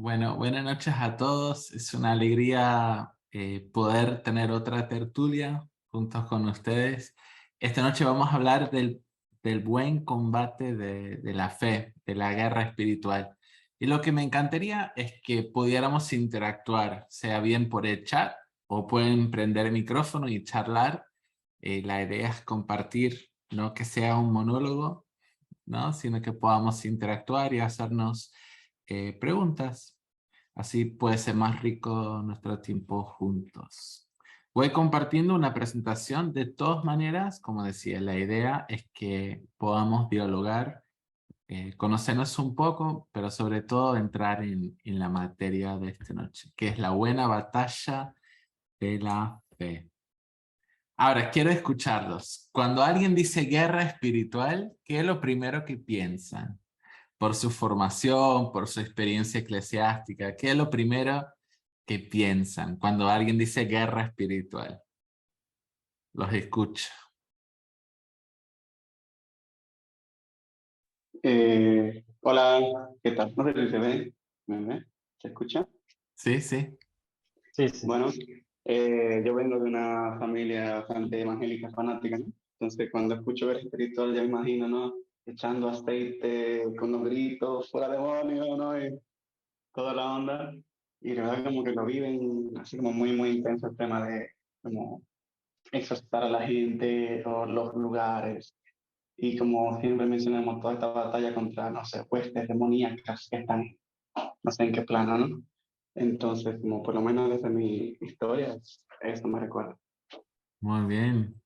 Bueno, buenas noches a todos. Es una alegría poder tener otra tertulia juntos con ustedes. Esta noche vamos a hablar del buen combate de la fe, de la guerra espiritual. Y lo que me encantaría es que pudiéramos interactuar, sea bien por el chat o pueden prender el micrófono y charlar. La idea es compartir, no que sea un monólogo, ¿no? Sino que podamos interactuar y hacernos preguntas. Así puede ser más rico nuestro tiempo juntos. Voy compartiendo una presentación. De todas maneras, como decía, la idea es que podamos dialogar, conocernos un poco, pero sobre todo entrar en la materia de esta noche, que es la buena batalla de la fe. Ahora, quiero escucharlos. Cuando alguien dice guerra espiritual, ¿qué es lo primero que piensan? Por su formación, por su experiencia eclesiástica, ¿qué es lo primero que piensan cuando alguien dice guerra espiritual? Los escucho. Hola, ¿qué tal? No sé si se ve, ¿me ve? ¿Se escucha? Sí, sí. Sí, sí. Bueno, yo vengo de una familia bastante evangélica fanática, ¿no? Entonces, cuando escucho ver espiritual, ya me imagino, ¿no? Echando aceite, con los gritos, fuera demonio, ¿no? Y toda la onda. Y la verdad como que lo viven así como muy, muy intenso el tema de como exhortar a la gente o los lugares. Y como siempre mencionamos, toda esta batalla contra, no sé, huestes demoníacas que están no sé en qué plano, ¿no? Entonces, como por lo menos desde mi historia, eso me recuerda. Muy bien.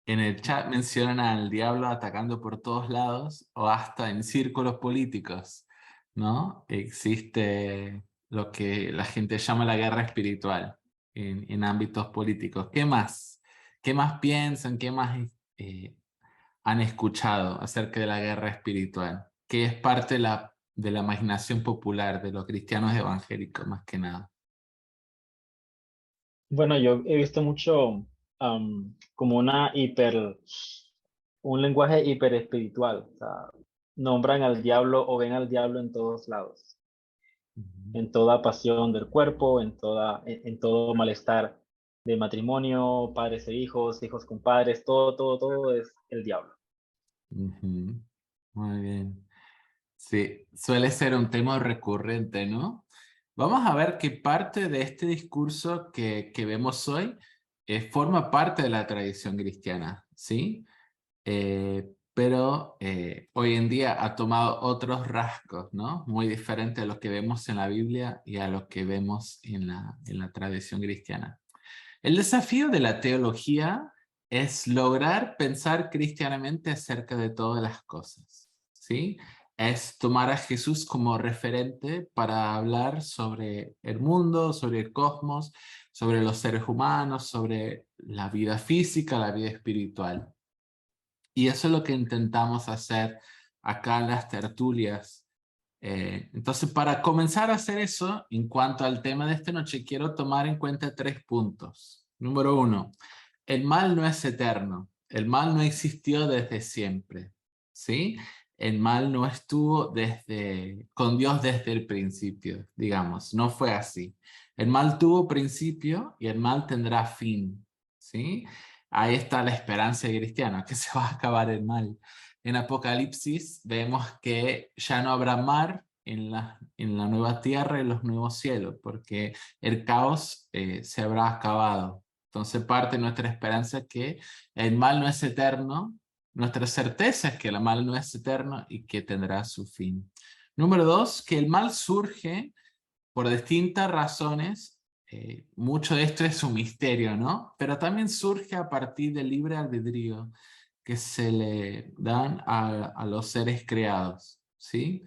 En el chat mencionan al diablo atacando por todos lados o hasta en círculos políticos, ¿no? Existe lo que la gente llama la guerra espiritual en ámbitos políticos. ¿Qué más? ¿Qué más piensan? ¿Qué más eh, han escuchado acerca de la guerra espiritual? Que es parte de la imaginación popular de los cristianos evangélicos, más que nada. Bueno, yo he visto mucho como un lenguaje hiper espiritual. O sea, nombran al diablo o ven al diablo en todos lados, Ujú. en toda pasión del cuerpo, en todo malestar de matrimonio, padres e hijos, hijos con padres, todo es el diablo. Ujú. Muy bien. Sí, suele ser un tema recurrente, ¿no? Vamos a ver que parte de este discurso que vemos hoy forma parte de la tradición cristiana, ¿sí? Pero hoy en día ha tomado otros rasgos, ¿no? Muy diferentes a los que vemos en la Biblia y a los que vemos en la tradición cristiana. El desafío de la teología es lograr pensar cristianamente acerca de todas las cosas, ¿sí? Es tomar a Jesús como referente para hablar sobre el mundo, sobre el cosmos, sobre los seres humanos, sobre la vida física, la vida espiritual. Y eso es lo que intentamos hacer acá en las tertulias. Entonces, para comenzar a hacer eso, en cuanto al tema de esta noche, quiero tomar en cuenta 3 puntos. Número 1, el mal no es eterno. El mal no existió desde siempre, ¿sí? El mal no estuvo con Dios desde el principio, digamos, no fue así. El mal tuvo principio y el mal tendrá fin, ¿sí? Ahí está la esperanza cristiana, que se va a acabar el mal. En Apocalipsis vemos que ya no habrá mar en la nueva tierra y los nuevos cielos, porque el caos se habrá acabado. Entonces parte de nuestra esperanza es que el mal no es eterno, nuestra certeza es que el mal no es eterno y que tendrá su fin. Número 2, que el mal surge por distintas razones. Mucho de esto es un misterio, ¿no? Pero también surge a partir del libre albedrío que se le dan a los seres creados, ¿sí?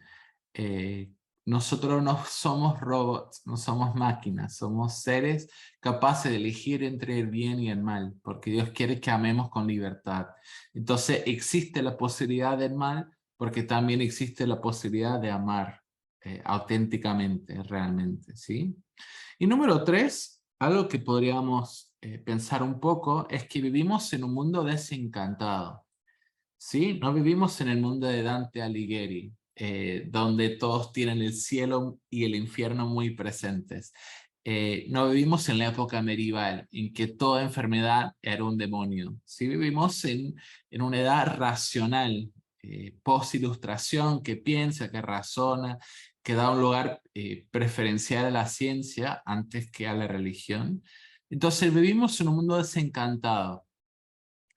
Eh, Nosotros no somos robots, no somos máquinas, somos seres capaces de elegir entre el bien y el mal, porque Dios quiere que amemos con libertad. Entonces existe la posibilidad del mal, porque también existe la posibilidad de amar auténticamente, realmente, ¿sí? Y número 3, algo que podríamos pensar un poco, es que vivimos en un mundo desencantado, ¿sí? No vivimos en el mundo de Dante Alighieri. donde todos tienen el cielo y el infierno muy presentes. No vivimos en la época medieval, en que toda enfermedad era un demonio. Sí vivimos en una edad racional, post-ilustración, que piensa, que razona, que da un lugar preferencial a la ciencia antes que a la religión. Entonces vivimos en un mundo desencantado.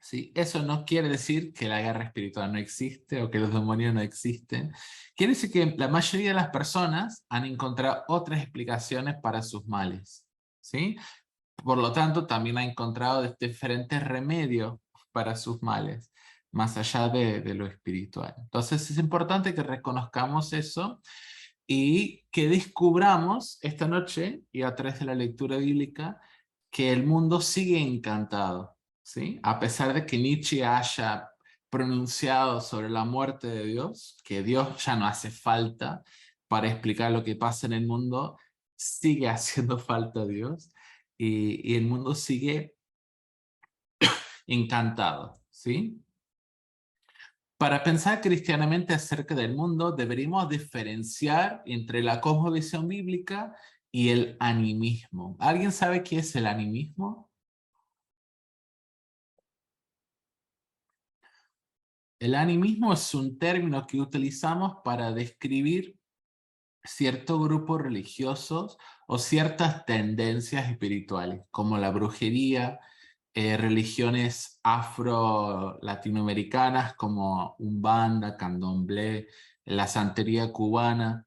¿Sí? Eso no quiere decir que la guerra espiritual no existe o que los demonios no existen. Quiere decir que la mayoría de las personas han encontrado otras explicaciones para sus males. ¿Sí? Por lo tanto, también han encontrado diferentes remedios para sus males, más allá de lo espiritual. Entonces es importante que reconozcamos eso y que descubramos esta noche y a través de la lectura bíblica que el mundo sigue encantado, ¿sí? A pesar de que Nietzsche haya pronunciado sobre la muerte de Dios, que Dios ya no hace falta para explicar lo que pasa en el mundo, sigue haciendo falta Dios y el mundo sigue encantado, ¿sí? Para pensar cristianamente acerca del mundo, deberíamos diferenciar entre la cosmovisión bíblica y el animismo. ¿Alguien sabe qué es el animismo? El animismo es un término que utilizamos para describir ciertos grupos religiosos o ciertas tendencias espirituales, como la brujería, religiones afro-latinoamericanas como Umbanda, Candomblé, la santería cubana.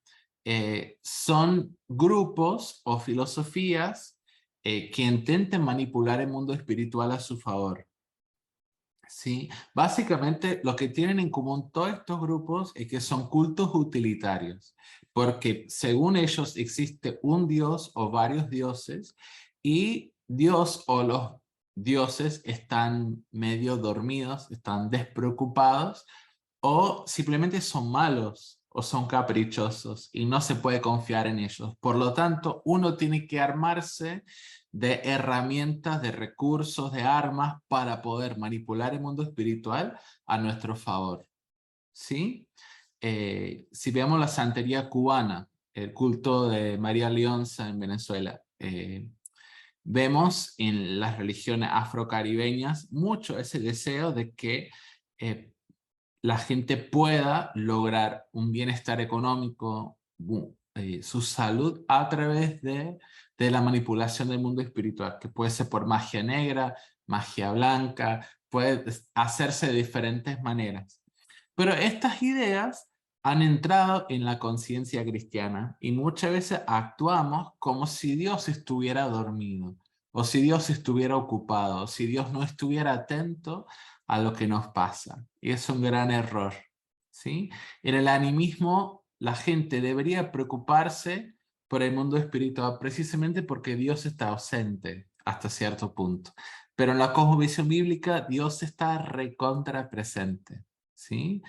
Son grupos o filosofías que intenten manipular el mundo espiritual a su favor. ¿Sí? Básicamente lo que tienen en común todos estos grupos es que son cultos utilitarios, porque según ellos existe un dios o varios dioses y Dios o los dioses están medio dormidos, están despreocupados o simplemente son malos o son caprichosos y no se puede confiar en ellos. Por lo tanto, uno tiene que armarse de herramientas, de recursos, de armas para poder manipular el mundo espiritual a nuestro favor. ¿Sí? Si vemos la santería cubana, el culto de María Leonza en Venezuela, vemos en las religiones afrocaribeñas mucho ese deseo de que la gente pueda lograr un bienestar económico, su salud a través de la manipulación del mundo espiritual, que puede ser por magia negra, magia blanca, puede hacerse de diferentes maneras. Pero estas ideas han entrado en la conciencia cristiana y muchas veces actuamos como si Dios estuviera dormido, o si Dios estuviera ocupado, o si Dios no estuviera atento a lo que nos pasa. Y es un gran error, ¿sí? En el animismo, la gente debería preocuparse por el mundo espiritual precisamente porque Dios está ausente hasta cierto punto. Pero en la cosmovisión bíblica, Dios está recontra presente, ¿sí?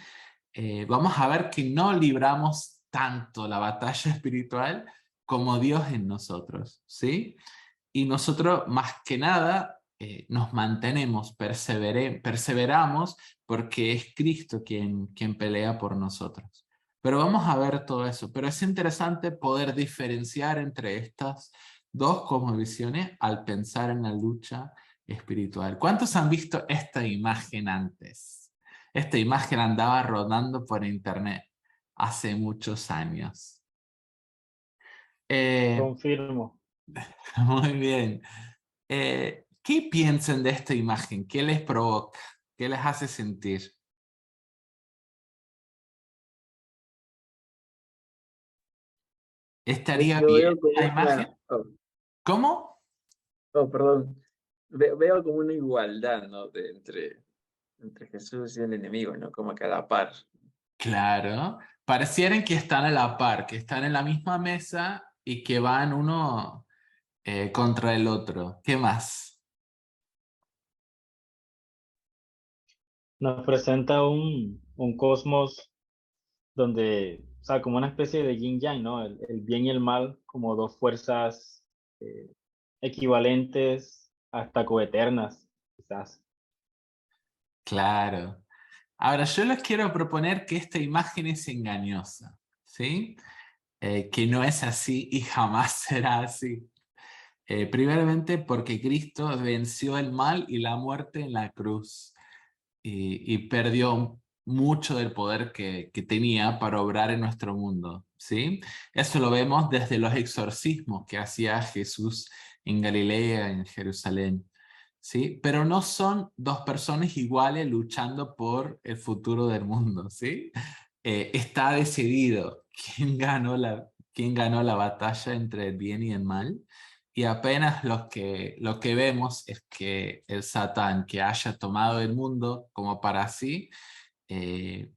Vamos a ver que no libramos tanto la batalla espiritual como Dios en nosotros, ¿sí? Y nosotros, más que nada, nos mantenemos, perseveramos, porque es Cristo quien pelea por nosotros. Pero vamos a ver todo eso. Pero es interesante poder diferenciar entre estas dos cosmovisiones al pensar en la lucha espiritual. ¿Cuántos han visto esta imagen antes? Esta imagen andaba rodando por internet hace muchos años. Confirmo. Muy bien. ¿Qué piensan de esta imagen? ¿Qué les provoca? ¿Qué les hace sentir? ¿Estaría Yo bien veo como la imagen? una, oh, ¿Cómo? oh, perdón, veo como una igualdad, ¿no? Entre Jesús y el enemigo, ¿no? Como que a la par. Claro. Parecieran que están a la par, que están en la misma mesa y que van uno contra el otro. ¿Qué más? Nos presenta un cosmos donde, o sea, como una especie de yin yang, ¿no? El bien y el mal como dos fuerzas eh, equivalentes hasta coeternas, quizás. Claro. Ahora, yo les quiero proponer que esta imagen es engañosa, ¿sí? Que no es así y jamás será así. Primeramente porque Cristo venció el mal y la muerte en la cruz y perdió mucho del poder que tenía para obrar en nuestro mundo, ¿sí? Eso lo vemos desde los exorcismos que hacía Jesús en Galilea, en Jerusalén, ¿sí? Pero no son dos personas iguales luchando por el futuro del mundo, ¿sí? Está decidido quién ganó la batalla entre el bien y el mal. Y apenas lo que vemos es que el Satán, que haya tomado el mundo como para sí, eh,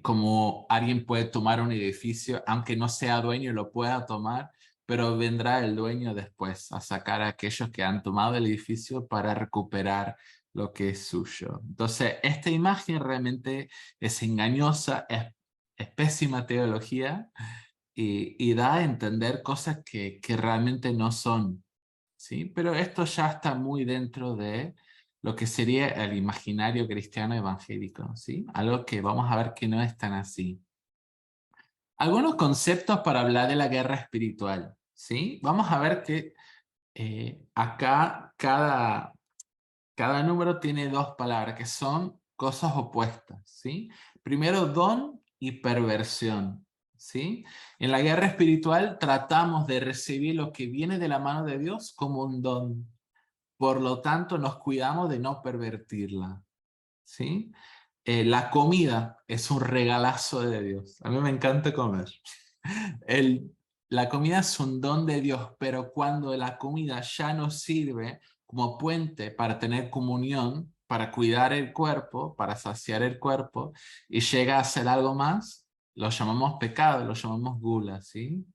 como alguien puede tomar un edificio, aunque no sea dueño, lo pueda tomar, pero vendrá el dueño después a sacar a aquellos que han tomado el edificio para recuperar lo que es suyo. Entonces, esta imagen realmente es engañosa, es pésima teología y da a entender cosas que realmente no son, ¿sí? Pero esto ya está muy dentro de lo que sería el imaginario cristiano evangélico, ¿sí? Algo que vamos a ver que no es tan así. Algunos conceptos para hablar de la guerra espiritual, ¿sí? Vamos a ver que acá cada número tiene dos palabras que son cosas opuestas, ¿sí? Primero, don y perversión, ¿sí? En la guerra espiritual tratamos de recibir lo que viene de la mano de Dios como un don. Por lo tanto, nos cuidamos de no pervertirla, ¿sí? La comida es un regalazo de Dios. A mí me encanta comer. El, la comida es un don de Dios, pero cuando la comida ya nos sirve como puente para tener comunión, para cuidar el cuerpo, para saciar el cuerpo, y llega a ser algo más, lo llamamos pecado, lo llamamos gula, ¿sí?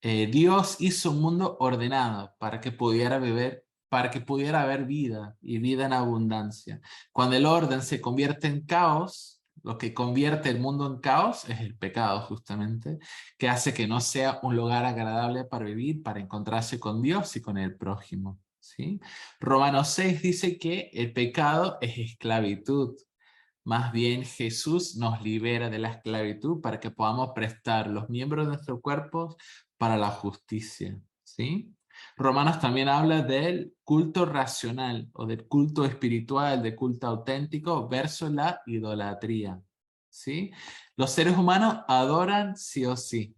Dios hizo un mundo ordenado para que pudiera beber, para que pudiera haber vida y vida en abundancia. Cuando el orden se convierte en caos, lo que convierte el mundo en caos es el pecado justamente, que hace que no sea un lugar agradable para vivir, para encontrarse con Dios y con el prójimo, ¿sí? Romanos 6 dice que el pecado es esclavitud. Más bien Jesús nos libera de la esclavitud para que podamos prestar los miembros de nuestro cuerpo para la justicia, ¿sí? Romanos también habla del culto racional o del culto espiritual, del culto auténtico versus la idolatría, ¿sí? Los seres humanos adoran sí o sí,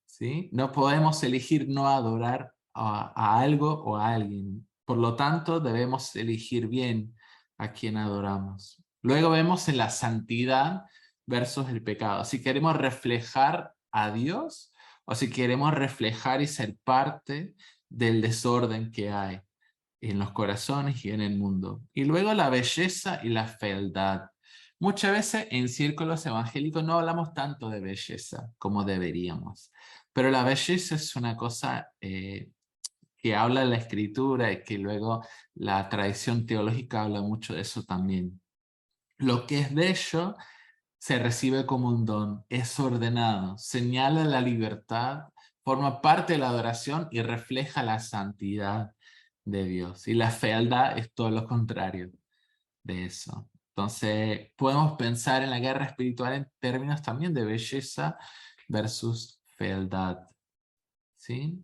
¿sí? No podemos elegir no adorar a algo o a alguien. Por lo tanto, debemos elegir bien a quien adoramos. Luego vemos en la santidad versus el pecado. Si queremos reflejar a Dios o si queremos reflejar y ser parte del desorden que hay en los corazones y en el mundo. Y luego la belleza y la fealdad. Muchas veces en círculos evangélicos no hablamos tanto de belleza como deberíamos, pero la belleza es una cosa que habla la escritura y que luego la tradición teológica habla mucho de eso también. Lo que es bello se recibe como un don, es ordenado, señala la libertad, forma parte de la adoración y refleja la santidad de Dios. Y la fealdad es todo lo contrario de eso. Entonces, podemos pensar en la guerra espiritual en términos también de belleza versus fealdad, ¿sí?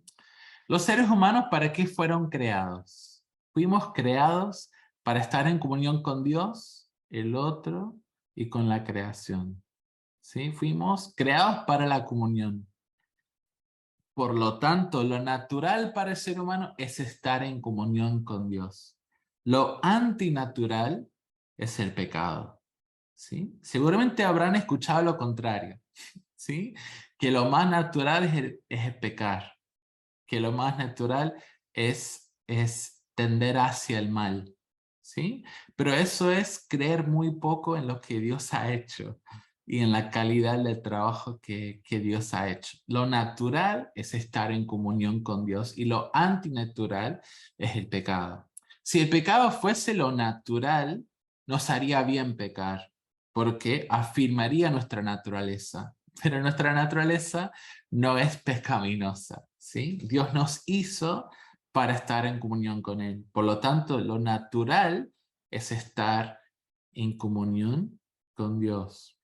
Los seres humanos, ¿para qué fueron creados? Fuimos creados para estar en comunión con Dios, el otro y con la creación, ¿sí? Fuimos creados para la comunión. Por lo tanto, lo natural para el ser humano es estar en comunión con Dios. Lo antinatural es el pecado, ¿sí? Seguramente habrán escuchado lo contrario, ¿sí? Que lo más natural es el pecar, que lo más natural es tender hacia el mal, ¿sí? Pero eso es creer muy poco en lo que Dios ha hecho y en la calidad del trabajo que Dios ha hecho. Lo natural es estar en comunión con Dios y lo antinatural es el pecado. Si el pecado fuese lo natural, nos haría bien pecar, porque afirmaría nuestra naturaleza. Pero nuestra naturaleza no es pecaminosa, ¿sí? Dios nos hizo para estar en comunión con Él. Por lo tanto, lo natural es estar en comunión con Dios.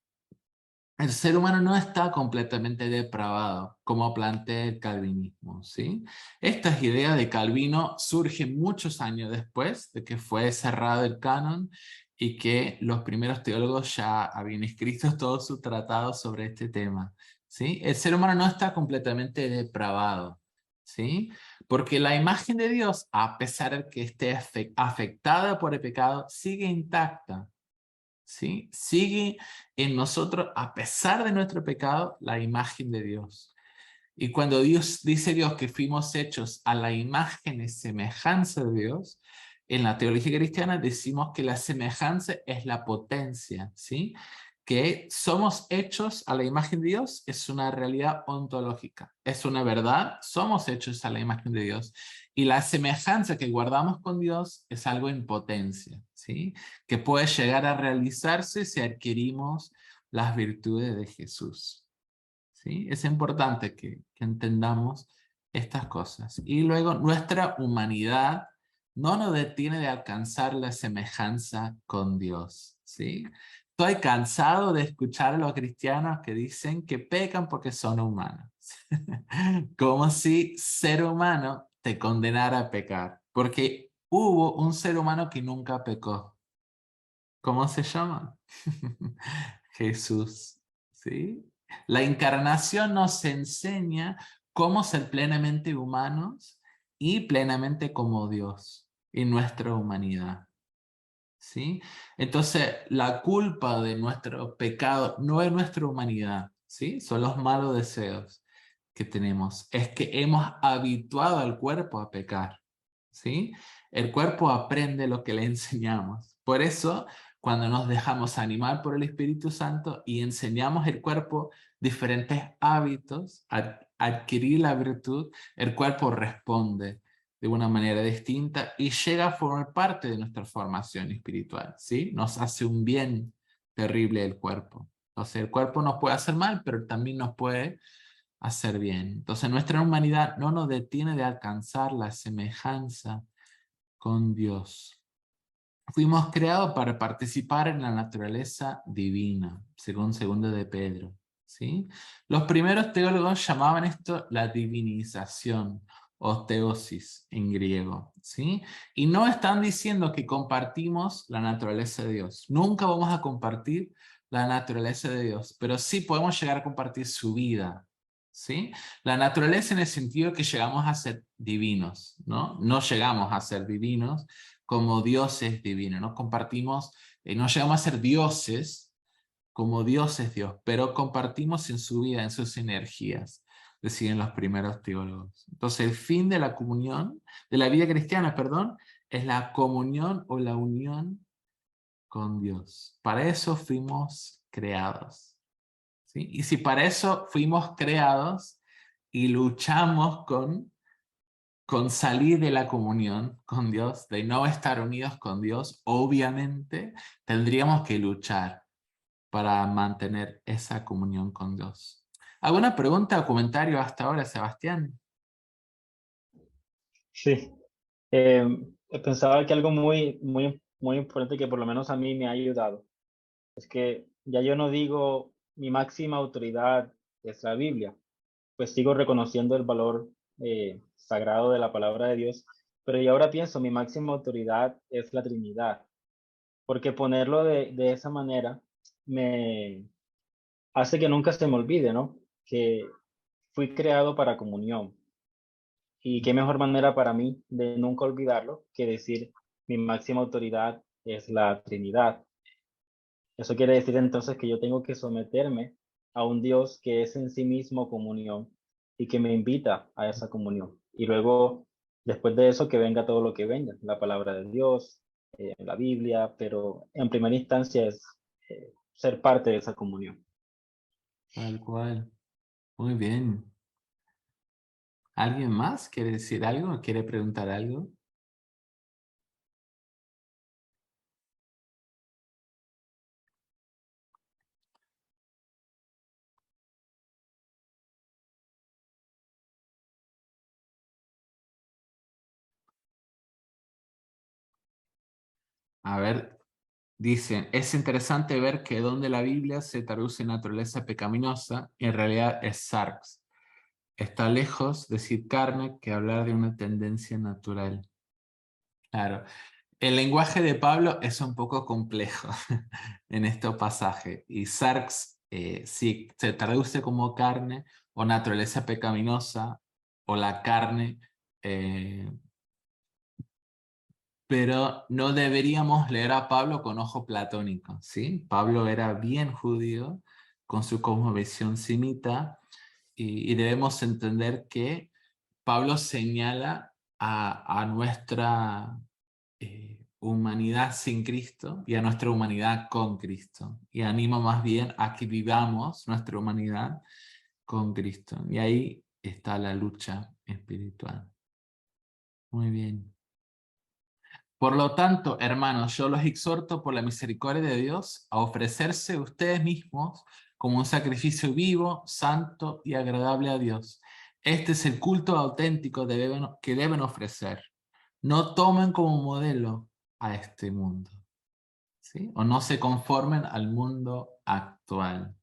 El ser humano no está completamente depravado, como plantea el calvinismo, ¿sí? Estas ideas de Calvino surgen muchos años después de que fue cerrado el canon y que los primeros teólogos ya habían escrito todo su tratado sobre este tema, ¿sí? El ser humano no está completamente depravado, ¿sí? Porque la imagen de Dios, a pesar de que esté afectada por el pecado, sigue intacta. ¿Sí? Sigue en nosotros, a pesar de nuestro pecado, la imagen de Dios. Y cuando Dios dice Dios que fuimos hechos a la imagen y semejanza de Dios, en la teología cristiana decimos que la semejanza es la potencia, ¿sí? Que somos hechos a la imagen de Dios es una realidad ontológica, es una verdad, somos hechos a la imagen de Dios. Y la semejanza que guardamos con Dios es algo en potencia, ¿sí? Que puede llegar a realizarse si adquirimos las virtudes de Jesús. ¿Sí? Es importante que entendamos estas cosas. Y luego, nuestra humanidad no nos detiene de alcanzar la semejanza con Dios. ¿Sí? Estoy cansado de escuchar a los cristianos que dicen que pecan porque son humanos. Como si ser humano te condenara a pecar. Porque hubo un ser humano que nunca pecó. ¿Cómo se llama? Jesús. ¿Sí? La encarnación nos enseña cómo ser plenamente humanos y plenamente como Dios en nuestra humanidad. ¿Sí? Entonces, la culpa de nuestro pecado no es nuestra humanidad, ¿sí? Son los malos deseos que tenemos. Es que hemos habituado al cuerpo a pecar, ¿sí? El cuerpo aprende lo que le enseñamos. Por eso, cuando nos dejamos animar por el Espíritu Santo y enseñamos el cuerpo diferentes hábitos, adquirir la virtud, el cuerpo responde de una manera distinta y llega a formar parte de nuestra formación espiritual, ¿sí? Nos hace un bien terrible el cuerpo. Entonces el cuerpo nos puede hacer mal, pero también nos puede hacer bien. Entonces nuestra humanidad no nos detiene de alcanzar la semejanza con Dios. Fuimos creados para participar en la naturaleza divina, según 2 de Pedro, ¿sí? Los primeros teólogos llamaban esto la divinización o teosis en griego, ¿sí? Y no están diciendo que compartimos la naturaleza de Dios. Nunca vamos a compartir la naturaleza de Dios, pero sí podemos llegar a compartir su vida, ¿sí? La naturaleza en el sentido que llegamos a ser divinos, ¿no? No llegamos a ser divinos, como dioses divinos, ¿no? Compartimos, no llegamos a ser dioses como Dios es Dios, pero compartimos en su vida, en sus energías, decían los primeros teólogos. Entonces el fin de la comunión, de la vida cristiana, perdón, es la comunión o la unión con Dios. Para eso fuimos creados, ¿sí? Y si para eso fuimos creados y luchamos con salir de la comunión con Dios, de no estar unidos con Dios, obviamente tendríamos que luchar para mantener esa comunión con Dios. ¿Alguna pregunta o comentario hasta ahora, Sebastián? Sí. Pensaba que algo muy importante que por lo menos a mí me ha ayudado es que ya yo no digo mi máxima autoridad es la Biblia, pues sigo reconociendo el valor sagrado de la palabra de Dios, pero yo ahora pienso mi máxima autoridad es la Trinidad, porque ponerlo de esa manera me hace que nunca se me olvide, ¿no? Que fui creado para comunión. Y qué mejor manera para mí de nunca olvidarlo que decir mi máxima autoridad es la Trinidad. Eso quiere decir entonces que yo tengo que someterme a un Dios que es en sí mismo comunión y que me invita a esa comunión. Y luego, después de eso, que venga todo lo que venga, la palabra de Dios, la Biblia, pero en primera instancia es ser parte de esa comunión. Tal cual. Muy bien. ¿Alguien más quiere decir algo? ¿Quiere preguntar algo? A ver, Dicen, es interesante ver que donde la Biblia se traduce naturaleza pecaminosa, en realidad es sarx. Está lejos decir carne que hablar de una tendencia natural. Claro, el lenguaje de Pablo es un poco complejo en este pasaje. Y sarx sí se traduce como carne o naturaleza pecaminosa o la carne, eh, pero no deberíamos leer a Pablo con ojo platónico, ¿sí? Pablo era bien judío, con su cosmovisión semita, y debemos entender que Pablo señala a nuestra humanidad sin Cristo y a nuestra humanidad con Cristo, y anima más bien a que vivamos nuestra humanidad con Cristo. Y ahí está la lucha espiritual. Muy bien. Por lo tanto, hermanos, yo los exhorto por la misericordia de Dios a ofrecerse ustedes mismos como un sacrificio vivo, santo y agradable a Dios. Este es el culto auténtico que deben ofrecer. No tomen como modelo a este mundo, ¿sí? O no se conformen al mundo actual,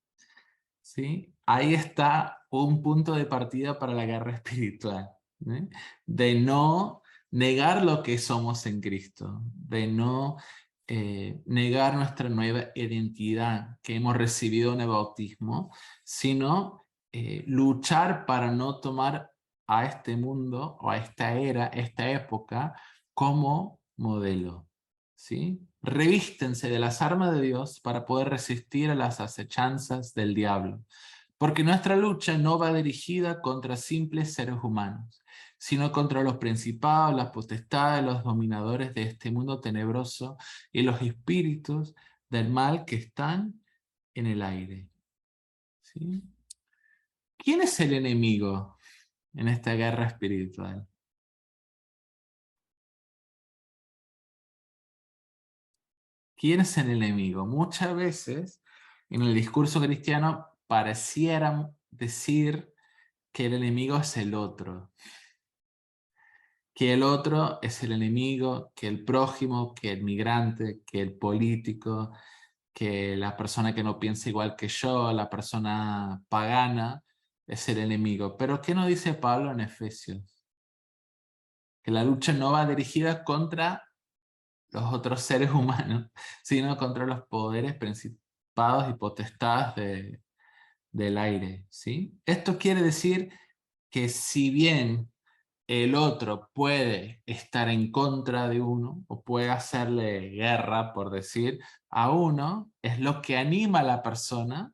¿sí? Ahí está un punto de partida para la guerra espiritual, ¿eh? De no negar lo que somos en Cristo, de no negar nuestra nueva identidad que hemos recibido en el bautismo, sino luchar para no tomar a este mundo o a esta era, esta época, como modelo, ¿sí? Revístense de las armas de Dios para poder resistir a las acechanzas del diablo. Porque nuestra lucha no va dirigida contra simples seres humanos, sino contra los principados, las potestades, los dominadores de este mundo tenebroso y los espíritus del mal que están en el aire. ¿Sí? ¿Quién es el enemigo en esta guerra espiritual? ¿Quién es el enemigo? Muchas veces en el discurso cristiano pareciera decir que el enemigo es el otro, que el otro es el enemigo, que el prójimo, que el migrante, que el político, que la persona que no piensa igual que yo, la persona pagana, es el enemigo. Pero ¿qué nos dice Pablo en Efesios? Que la lucha no va dirigida contra los otros seres humanos, sino contra los poderes, principados y potestades del aire, ¿sí? Esto quiere decir que si bien el otro puede estar en contra de uno o puede hacerle guerra, por decir, a uno, es lo que anima a la persona,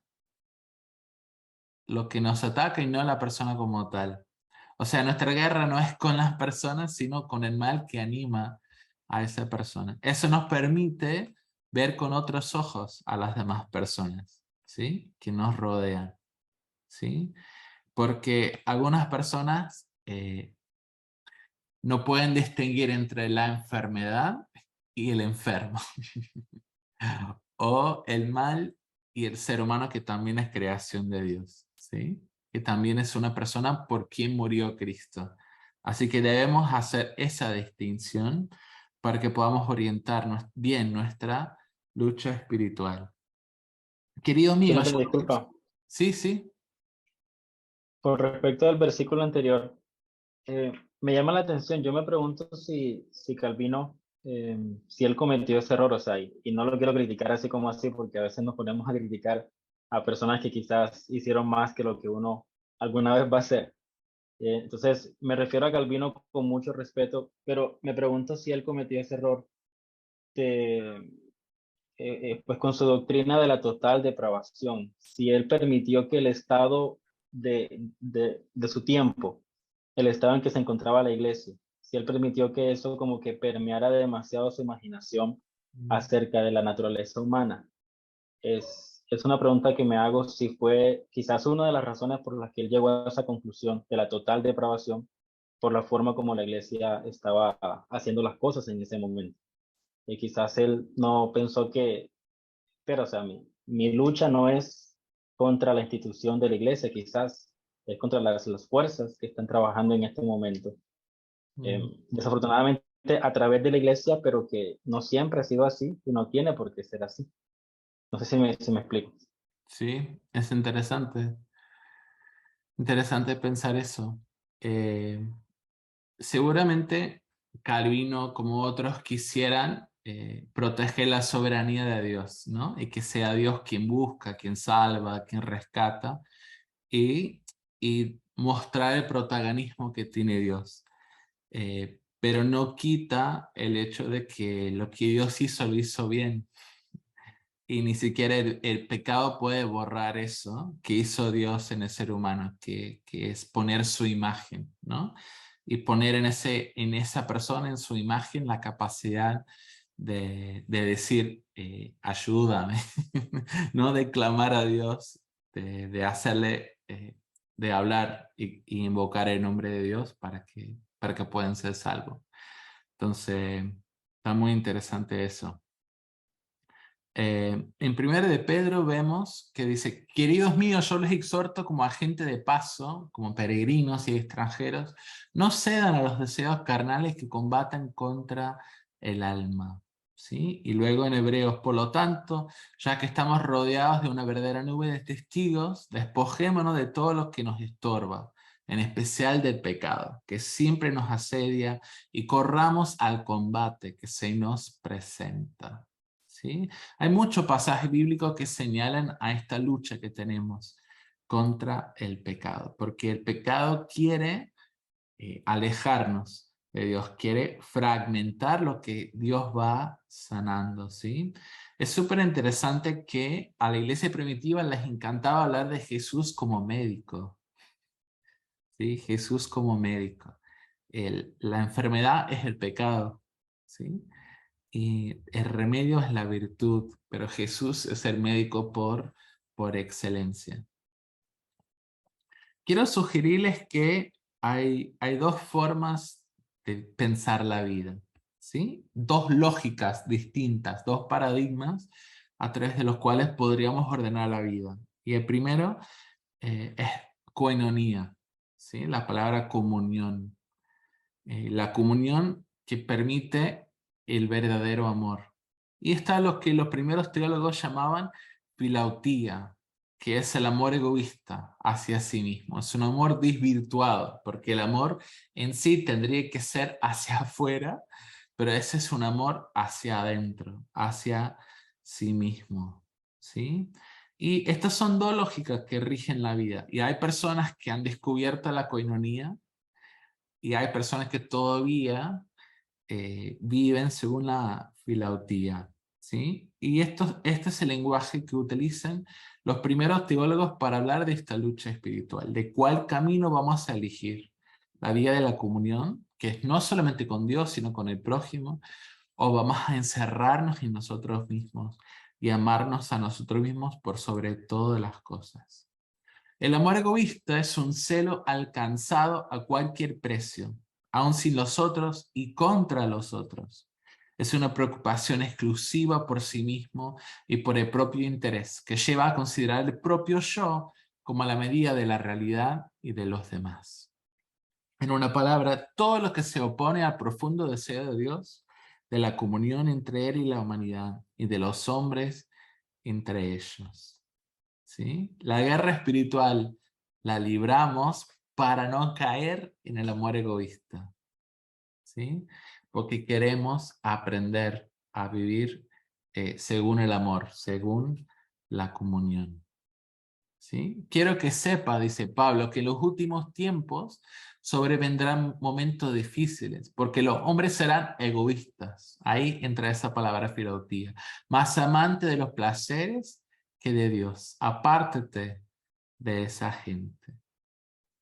lo que nos ataca y no a la persona como tal. O sea, nuestra guerra no es con las personas, sino con el mal que anima a esa persona. Eso nos permite ver con otros ojos a las demás personas, ¿sí? Que nos rodean, ¿sí? Porque algunas personas no pueden distinguir entre la enfermedad y el enfermo, o el mal y el ser humano, que también es creación de Dios, ¿sí? Que también es una persona por quien murió Cristo. Así que debemos hacer esa distinción para que podamos orientarnos bien nuestra lucha espiritual. Querido mío, Jonathan, disculpa, sí, sí. con respecto al versículo anterior, me llama la atención, yo me pregunto si Calvino, si él cometió ese error, o sea, y no lo quiero criticar así como así, porque a veces nos ponemos a criticar a personas que quizás hicieron más que lo que uno alguna vez va a hacer. Entonces, me refiero a Calvino con mucho respeto, pero me pregunto si él cometió ese error de, pues con su doctrina de la total depravación, si él permitió que el estado de su tiempo, el estado en que se encontraba la iglesia, si él permitió que eso como que permeara demasiado su imaginación acerca de la naturaleza humana. Es una pregunta que me hago si fue quizás una de las razones por las que él llegó a esa conclusión de la total depravación por la forma como la iglesia estaba haciendo las cosas en ese momento. Y quizás él no pensó que, pero o sea, mi lucha no es contra la institución de la iglesia, quizás es contra las fuerzas que están trabajando en este momento. Mm. Desafortunadamente a través de la iglesia, pero que no siempre ha sido así y no tiene por qué ser así. No sé si me explico. Sí, es interesante. Interesante pensar eso. Eh, Seguramente Calvino, como otros, quisieran proteger la soberanía de Dios, ¿no? Y que sea Dios quien busca, quien salva, quien rescata, y, y mostrar el protagonismo que tiene Dios. Pero no quita el hecho de que lo que Dios hizo lo hizo bien. Y ni siquiera el pecado puede borrar eso que hizo Dios en el ser humano, que es poner su imagen, ¿no? Y poner en esa persona, en su imagen, la capacidad de decir, ayúdame, ¿no? De clamar a Dios, de hacerle, de hablar y invocar el nombre de Dios para que puedan ser salvos. Entonces, está muy interesante eso. En 1 de Pedro vemos que dice, queridos míos, yo les exhorto como agente de paso, como peregrinos y extranjeros, no cedan a los deseos carnales que combatan contra el alma. ¿Sí? Y luego en Hebreos, por lo tanto, ya que estamos rodeados de una verdadera nube de testigos, despojémonos de todo lo que nos estorba, en especial del pecado, que siempre nos asedia, y corramos al combate que se nos presenta. ¿Sí? Hay muchos pasajes bíblicos que señalan a esta lucha que tenemos contra el pecado, porque el pecado quiere alejarnos de Dios, quiere fragmentar lo que Dios va sanando, ¿sí? Es súper interesante que a la iglesia primitiva les encantaba hablar de Jesús como médico, ¿sí? Jesús como médico. La enfermedad es el pecado, ¿sí? Y el remedio es la virtud, pero Jesús es el médico por excelencia. Quiero sugerirles que hay dos formas de pensar la vida, ¿sí? Dos lógicas distintas, dos paradigmas a través de los cuales podríamos ordenar la vida. Y el primero es koinonía, ¿sí? La palabra comunión. La comunión que permite el verdadero amor. Y está lo que los primeros teólogos llamaban filautía, que es el amor egoísta hacia sí mismo. Es un amor desvirtuado, porque el amor en sí tendría que ser hacia afuera, pero ese es un amor hacia adentro, hacia sí mismo. ¿Sí? Y estas son dos lógicas que rigen la vida. Y hay personas que han descubierto la koinonía, y hay personas que todavía viven según la filautía, ¿sí? Y este es el lenguaje que utilizan los primeros teólogos para hablar de esta lucha espiritual, de cuál camino vamos a elegir, la vía de la comunión, que es no solamente con Dios, sino con el prójimo, o vamos a encerrarnos en nosotros mismos y amarnos a nosotros mismos por sobre todas las cosas. El amor egoísta es un celo alcanzado a cualquier precio, aun sin los otros y contra los otros. Es una preocupación exclusiva por sí mismo y por el propio interés, que lleva a considerar el propio yo como la medida de la realidad y de los demás. En una palabra, todo lo que se opone al profundo deseo de Dios, de la comunión entre Él y la humanidad, y de los hombres entre ellos. ¿Sí? La guerra espiritual la libramos para no caer en el amor egoísta, ¿sí? Porque queremos aprender a vivir según el amor, según la comunión, ¿sí? Quiero que sepa, dice Pablo, que en los últimos tiempos sobrevendrán momentos difíciles, porque los hombres serán egoístas. Ahí entra esa palabra filautía. Más amante de los placeres que de Dios. Apártate de esa gente,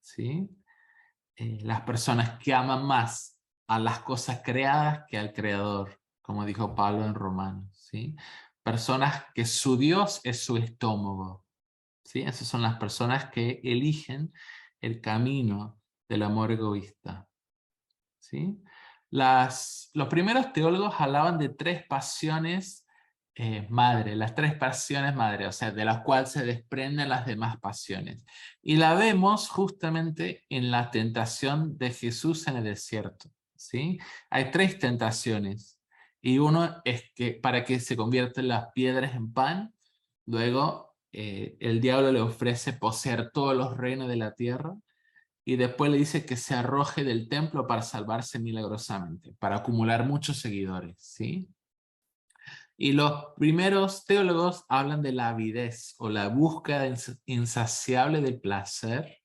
¿sí? Las personas que aman más a las cosas creadas que al Creador, como dijo Pablo en Romanos, ¿sí? Personas que su Dios es su estómago, ¿sí? Esas son las personas que eligen el camino del amor egoísta, ¿sí? Los primeros teólogos hablaban de tres pasiones madre, las tres pasiones madre, o sea, de las cuales se desprenden las demás pasiones. Y la vemos justamente en la tentación de Jesús en el desierto. ¿sí? Hay 3 tentaciones. Y uno es que para que se conviertan las piedras en pan, luego el diablo le ofrece poseer todos los reinos de la tierra, y después le dice que se arroje del templo para salvarse milagrosamente, para acumular muchos seguidores, ¿sí? Y los primeros teólogos hablan de la avidez o la búsqueda insaciable del placer,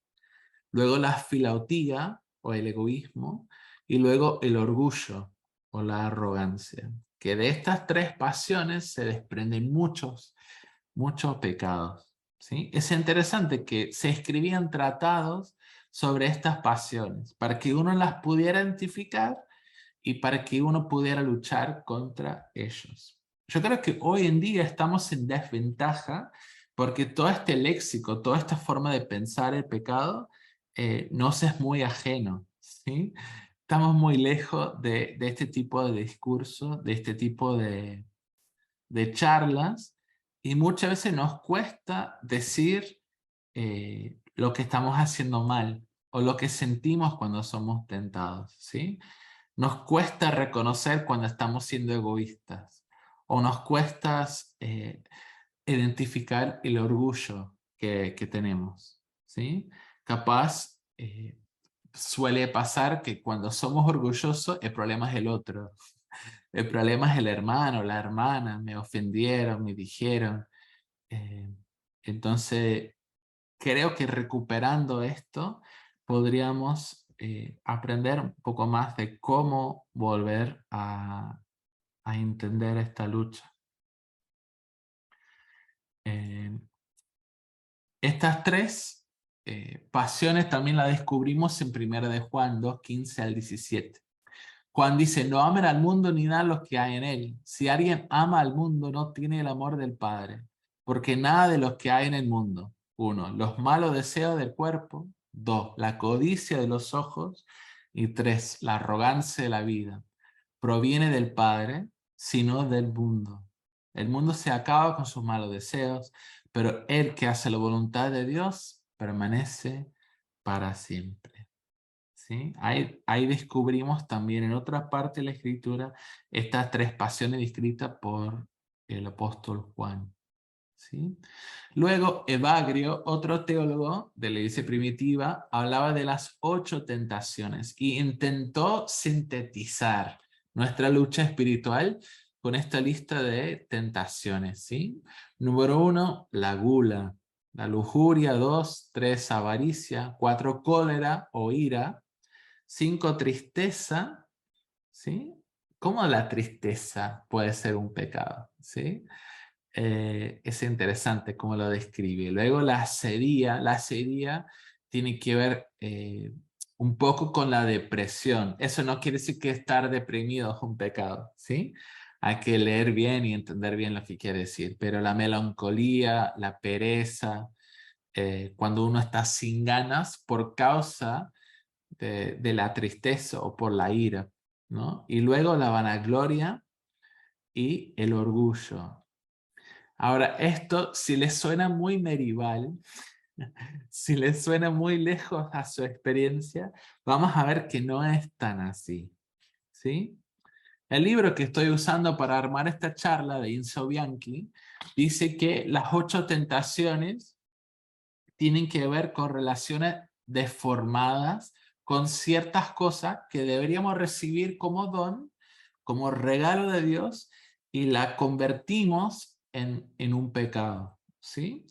luego la filautía o el egoísmo, y luego el orgullo o la arrogancia. Que de estas 3 pasiones se desprenden muchos pecados, ¿sí? Es interesante que se escribían tratados sobre estas pasiones para que uno las pudiera identificar y para que uno pudiera luchar contra ellos. Yo creo que hoy en día estamos en desventaja porque todo este léxico, toda esta forma de pensar el pecado nos es muy ajeno, ¿sí? Estamos muy lejos de este tipo de discurso, de este tipo de charlas, y muchas veces nos cuesta decir lo que estamos haciendo mal o lo que sentimos cuando somos tentados, ¿sí? Nos cuesta reconocer cuando estamos siendo egoístas, o nos cuesta identificar el orgullo que tenemos, ¿sí? Capaz suele pasar que cuando somos orgullosos el problema es el otro. El problema es el hermano, la hermana, me ofendieron, me dijeron. Eh, entonces, creo que recuperando esto, podríamos aprender un poco más de cómo volver a entender esta lucha. Estas 3 pasiones también las descubrimos en 1 de Juan 2, 15 al 17. Juan dice, no amen al mundo ni nada los que hay en él. Si alguien ama al mundo, no tiene el amor del Padre. Porque nada de los que hay en el mundo. 1, los malos deseos del cuerpo. 2, la codicia de los ojos. Y 3, la arrogancia de la vida. Proviene del Padre, sino del mundo. El mundo se acaba con sus malos deseos, pero el que hace la voluntad de Dios permanece para siempre. ¿Sí? Ahí descubrimos también en otra parte de la Escritura estas 3 pasiones descritas por el apóstol Juan. ¿Sí? Luego, Evagrio, otro teólogo de la iglesia primitiva, hablaba de las 8 tentaciones y intentó sintetizar nuestra lucha espiritual con esta lista de tentaciones. ¿Sí? Número 1, la gula, la lujuria. 2, 3, avaricia. 4, cólera o ira. 5, tristeza, ¿sí? ¿Cómo la tristeza puede ser un pecado? ¿Sí? Es interesante cómo lo describe. Luego la acería tiene que ver un poco con la depresión. Eso no quiere decir que estar deprimido es un pecado, ¿sí? Hay que leer bien y entender bien lo que quiere decir. Pero la melancolía, la pereza, cuando uno está sin ganas por causa de la tristeza o por la ira, ¿no? Y luego la vanagloria y el orgullo. Ahora, esto, si les suena muy medieval, si les suena muy lejos a su experiencia, vamos a ver que no es tan así, ¿sí? El libro que estoy usando para armar esta charla de Enzo Bianchi dice que las 8 tentaciones tienen que ver con relaciones deformadas con ciertas cosas que deberíamos recibir como don, como regalo de Dios, y la convertimos en un pecado, ¿sí?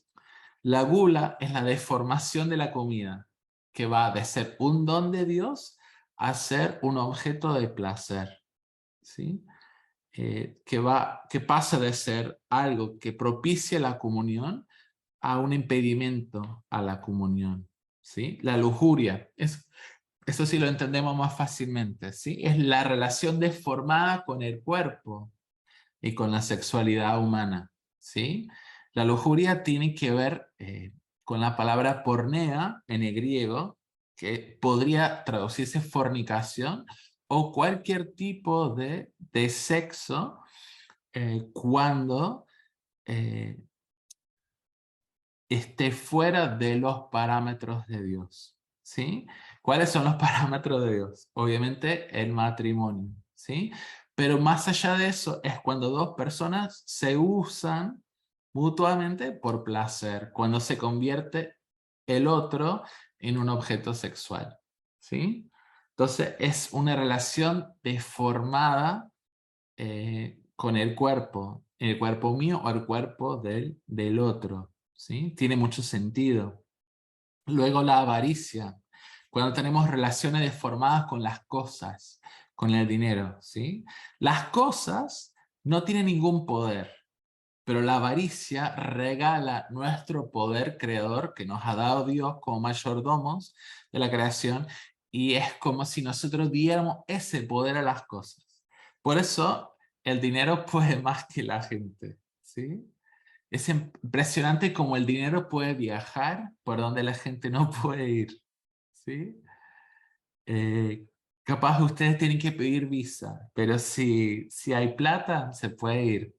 La gula es la deformación de la comida, que va de ser un don de Dios a ser un objeto de placer, ¿sí? Que pasa de ser algo que propicia la comunión a un impedimento a la comunión, ¿sí? La lujuria, eso sí lo entendemos más fácilmente, ¿sí? Es la relación deformada con el cuerpo y con la sexualidad humana, ¿sí? La lujuria tiene que ver con la palabra pornea en el griego, que podría traducirse fornicación o cualquier tipo de sexo cuando esté fuera de los parámetros de Dios, ¿sí? ¿Cuáles son los parámetros de Dios? Obviamente el matrimonio, ¿sí? Pero más allá de eso es cuando dos personas se usan mutuamente por placer, cuando se convierte el otro en un objeto sexual, ¿sí? Entonces es una relación deformada con el cuerpo mío o el cuerpo del otro, ¿sí? Tiene mucho sentido. Luego la avaricia, cuando tenemos relaciones deformadas con las cosas, con el dinero, ¿sí? Las cosas no tienen ningún poder, pero la avaricia regala nuestro poder creador que nos ha dado Dios como mayordomos de la creación y es como si nosotros diéramos ese poder a las cosas. Por eso el dinero puede más que la gente, ¿sí? Es impresionante cómo el dinero puede viajar por donde la gente no puede ir, ¿sí? Capaz ustedes tienen que pedir visa, pero si hay plata, se puede ir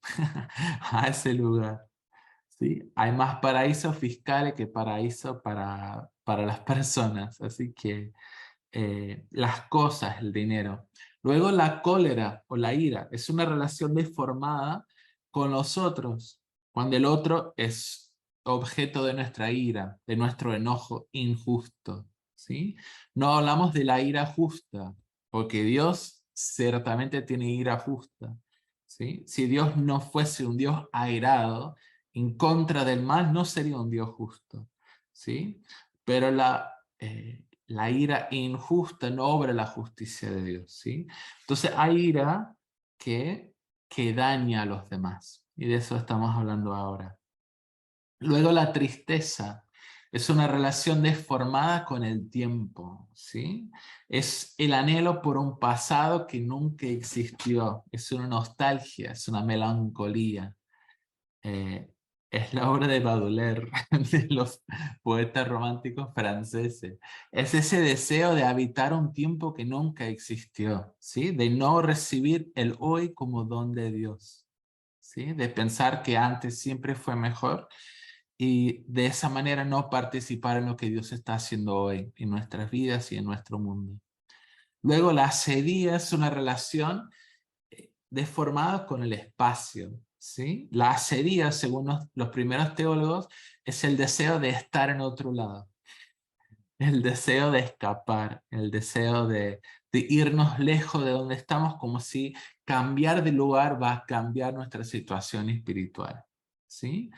a ese lugar, ¿sí? Hay más paraísos fiscales que paraísos para las personas, así que las cosas, el dinero. Luego la cólera o la ira es una relación deformada con los otros, cuando el otro es objeto de nuestra ira, de nuestro enojo injusto, ¿sí? No hablamos de la ira justa, porque Dios ciertamente tiene ira justa, ¿sí? Si Dios no fuese un Dios airado, en contra del mal, no sería un Dios justo, ¿sí? Pero la ira injusta no obra la justicia de Dios, ¿sí? Entonces hay ira que daña a los demás, y de eso estamos hablando ahora. Luego la tristeza es una relación deformada con el tiempo, ¿sí? Es el anhelo por un pasado que nunca existió, es una nostalgia, es una melancolía. Eh, es la obra de Baudelaire, de los poetas románticos franceses. Es ese deseo de habitar un tiempo que nunca existió, ¿sí? De no recibir el hoy como don de Dios, ¿sí? De pensar que antes siempre fue mejor y de esa manera no participar en lo que Dios está haciendo hoy en nuestras vidas y en nuestro mundo. Luego la ascedia es una relación deformada con el espacio, ¿sí? La ascedia, según los primeros teólogos, es el deseo de estar en otro lado, el deseo de escapar, el deseo de irnos lejos de donde estamos, como si cambiar de lugar va a cambiar nuestra situación espiritual, ¿sí?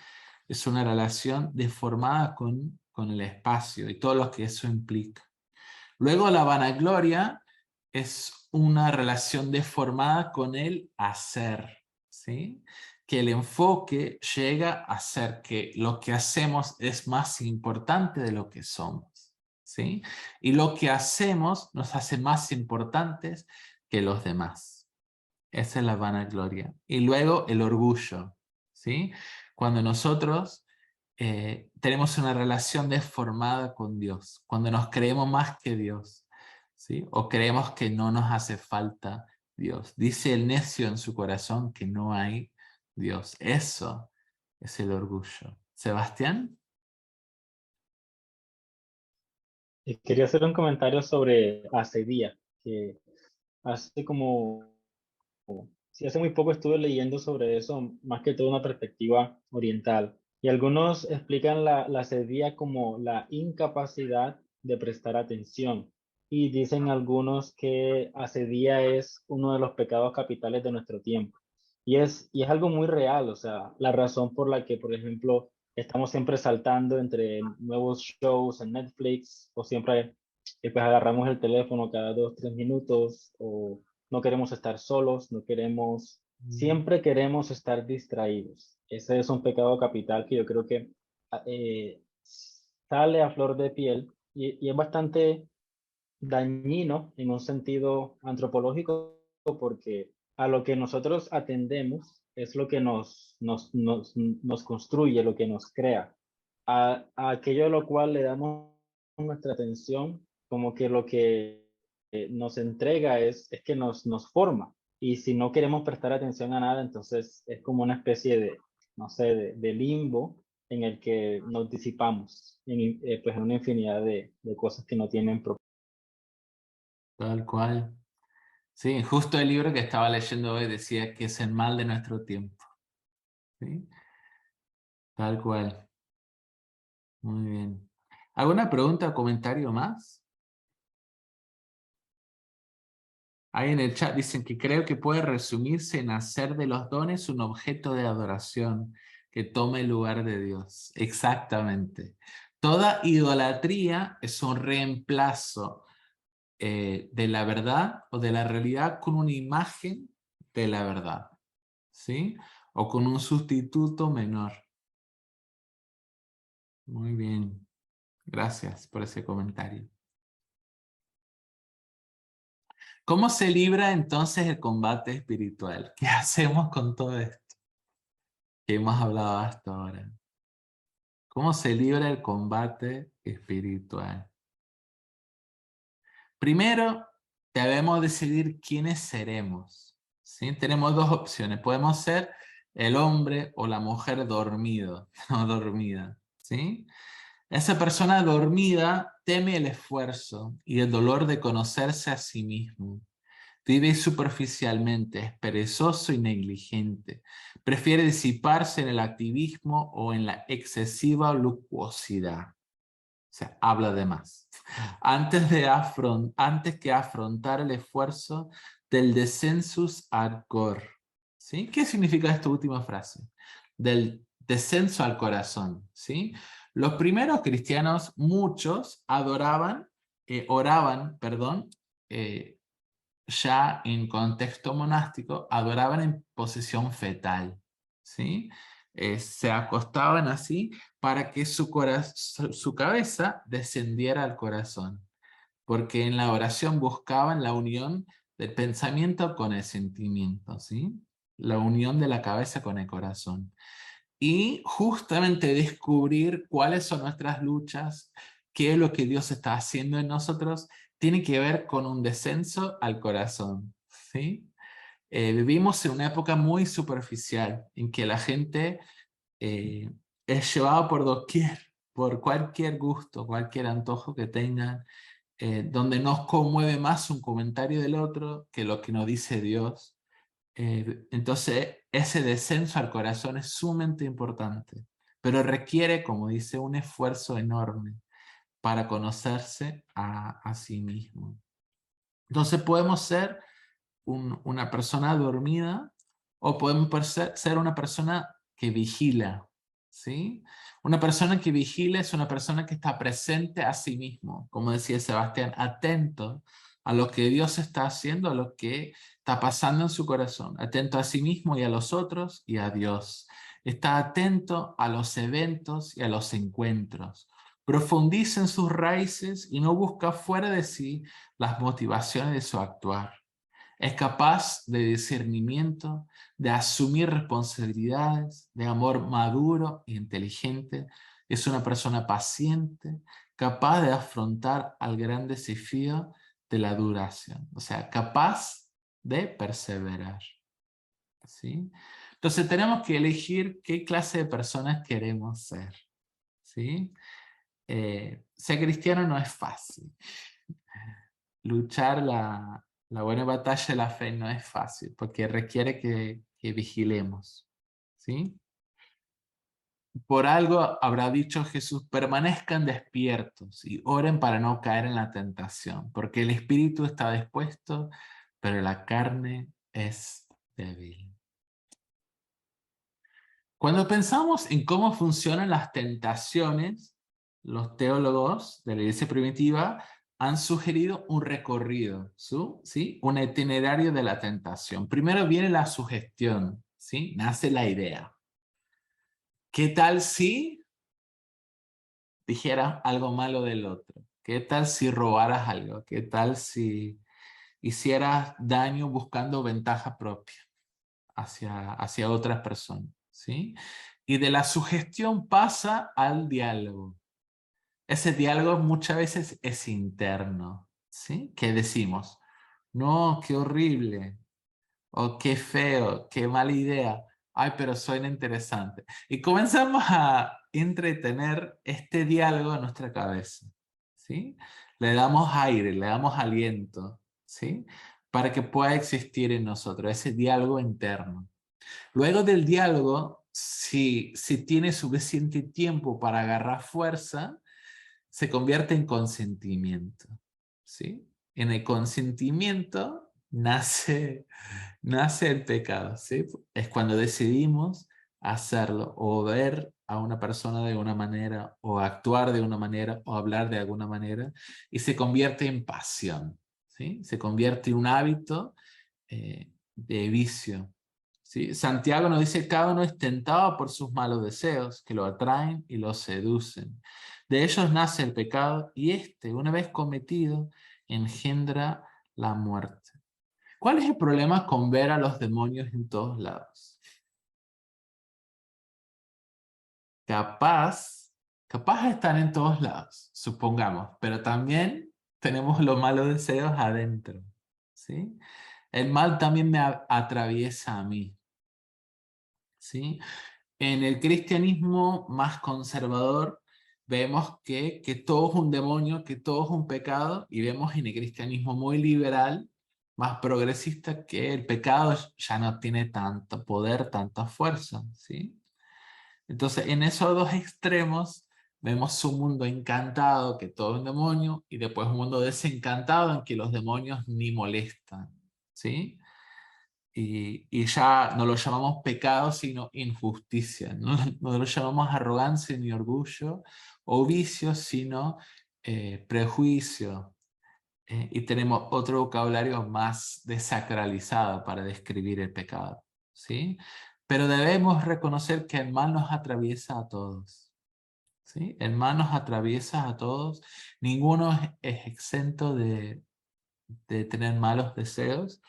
Es una relación deformada con el espacio y todo lo que eso implica. Luego la vanagloria es una relación deformada con el hacer, ¿sí? Que el enfoque llega a ser que lo que hacemos es más importante de lo que somos, ¿sí? Y lo que hacemos nos hace más importantes que los demás. Esa es la vanagloria. Y luego el orgullo, ¿sí? Cuando nosotros tenemos una relación deformada con Dios, cuando nos creemos más que Dios, ¿sí? O creemos que no nos hace falta Dios. Dice el necio en su corazón que no hay Dios. Eso es el orgullo. Sebastián. Quería hacer un comentario sobre Acedia, que hace como, sí, hace muy poco estuve leyendo sobre eso, más que todo una perspectiva oriental. Y algunos explican la acedia como la incapacidad de prestar atención. Y dicen algunos que acedia es uno de los pecados capitales de nuestro tiempo. Y es algo muy real, o sea, la razón por la que, por ejemplo, estamos siempre saltando entre nuevos shows en Netflix o siempre pues agarramos el teléfono cada 2, 3 minutos o no queremos estar solos, no queremos, siempre queremos estar distraídos. Ese es un pecado capital que yo creo que sale a flor de piel y es bastante dañino en un sentido antropológico porque a lo que nosotros atendemos es lo que nos construye, lo que nos crea. A aquello a lo cual le damos nuestra atención, como que lo que nos entrega es que nos forma. Y si no queremos prestar atención a nada, entonces es como una especie de, no sé, de limbo en el que nos disipamos pues en una infinidad de cosas que no tienen propósito. Tal cual. Sí, justo el libro que estaba leyendo hoy decía que es el mal de nuestro tiempo. ¿Sí? Tal cual. Muy bien. ¿Alguna pregunta o comentario más? Ahí en el chat dicen que creo que puede resumirse en hacer de los dones un objeto de adoración que tome el lugar de Dios. Exactamente. Toda idolatría es un reemplazo de la verdad o de la realidad con una imagen de la verdad, ¿sí? O con un sustituto menor. Muy bien. Gracias por ese comentario. ¿Cómo se libra entonces el combate espiritual? ¿Qué hacemos con todo esto que hemos hablado hasta ahora? ¿Cómo se libra el combate espiritual? Primero, debemos decidir quiénes seremos, ¿sí? Tenemos dos opciones. Podemos ser el hombre o la mujer dormido o dormida, ¿sí? Esa persona dormida teme el esfuerzo y el dolor de conocerse a sí mismo. Vive superficialmente, es perezoso y negligente. Prefiere disiparse en el activismo o en la excesiva lucuosidad. O sea, habla de más. Antes que afrontar el esfuerzo del descensus ad cor. ¿Sí? ¿Qué significa esta última frase? Del descenso al corazón. ¿Sí? Los primeros cristianos, muchos, oraban, ya en contexto monástico, adoraban en posición fetal, ¿sí? Se acostaban así para que su cabeza descendiera al corazón, porque en la oración buscaban la unión del pensamiento con el sentimiento, ¿sí? La unión de la cabeza con el corazón. Y justamente descubrir cuáles son nuestras luchas, qué es lo que Dios está haciendo en nosotros, tiene que ver con un descenso al corazón, ¿sí? Vivimos en una época muy superficial, en que la gente es llevada por doquier, por cualquier gusto, cualquier antojo que tengan, donde nos conmueve más un comentario del otro que lo que nos dice Dios. Entonces, ese descenso al corazón es sumamente importante, pero requiere, como dice, un esfuerzo enorme para conocerse a sí mismo. Entonces, podemos ser una persona dormida o podemos ser una persona que vigila, ¿sí? Una persona que vigila es una persona que está presente a sí mismo, como decía Sebastián, atento a lo que Dios está haciendo, a lo que está pasando en su corazón, atento a sí mismo y a los otros y a Dios. Está atento a los eventos y a los encuentros. Profundiza en sus raíces y no busca fuera de sí las motivaciones de su actuar. Es capaz de discernimiento, de asumir responsabilidades, de amor maduro e inteligente. Es una persona paciente, capaz de afrontar al gran desafío de la duración. O sea, capaz de perseverar. ¿Sí? Entonces tenemos que elegir qué clase de personas queremos ser. ¿Sí? Ser cristiano no es fácil. Luchar la buena batalla de la fe no es fácil, porque requiere que vigilemos, ¿sí? Por algo habrá dicho Jesús, permanezcan despiertos y oren para no caer en la tentación, porque el espíritu está dispuesto, pero la carne es débil. Cuando pensamos en cómo funcionan las tentaciones, los teólogos de la iglesia primitiva han sugerido un recorrido, ¿sí? Un itinerario de la tentación. Primero viene la sugestión, ¿sí? Nace la idea. ¿Qué tal si dijeras algo malo del otro? ¿Qué tal si robaras algo? ¿Qué tal si hicieras daño buscando ventaja propia hacia otras personas? ¿Sí? Y de la sugestión pasa al diálogo. Ese diálogo muchas veces es interno, ¿sí? ¿Qué decimos? No, qué horrible, o qué feo, qué mala idea. Ay, pero suena interesante. Y comenzamos a entretener este diálogo en nuestra cabeza, ¿sí? Le damos aire, le damos aliento, ¿sí? Para que pueda existir en nosotros ese diálogo interno. Luego del diálogo, si tiene suficiente tiempo para agarrar fuerza, se convierte en consentimiento, ¿sí? En el consentimiento nace el pecado, ¿sí? Es cuando decidimos hacerlo o ver a una persona de una manera o actuar de una manera o hablar de alguna manera y se convierte en pasión, ¿sí? Se convierte en un hábito de vicio, ¿sí? Santiago nos dice: cada uno es tentado por sus malos deseos que lo atraen y lo seducen. De ellos nace el pecado y este, una vez cometido, engendra la muerte. ¿Cuál es el problema con ver a los demonios en todos lados? Capaz están en todos lados, supongamos, pero también tenemos los malos deseos adentro, ¿sí? El mal también me atraviesa a mí, ¿sí? En el cristianismo más conservador vemos que todo es un demonio, que todo es un pecado, y vemos en el cristianismo muy liberal, más progresista, que el pecado ya no tiene tanto poder, tanta fuerza, ¿sí? Entonces, en esos dos extremos vemos un mundo encantado, que todo es un demonio, y después un mundo desencantado en que los demonios ni molestan, ¿sí? Y ya no lo llamamos pecado, sino injusticia. No, no lo llamamos arrogancia ni orgullo o vicio, sino prejuicio. Y tenemos otro vocabulario más desacralizado para describir el pecado, ¿sí? Pero debemos reconocer que el mal nos atraviesa a todos, ¿sí? El mal nos atraviesa a todos. Ninguno es exento de tener malos deseos.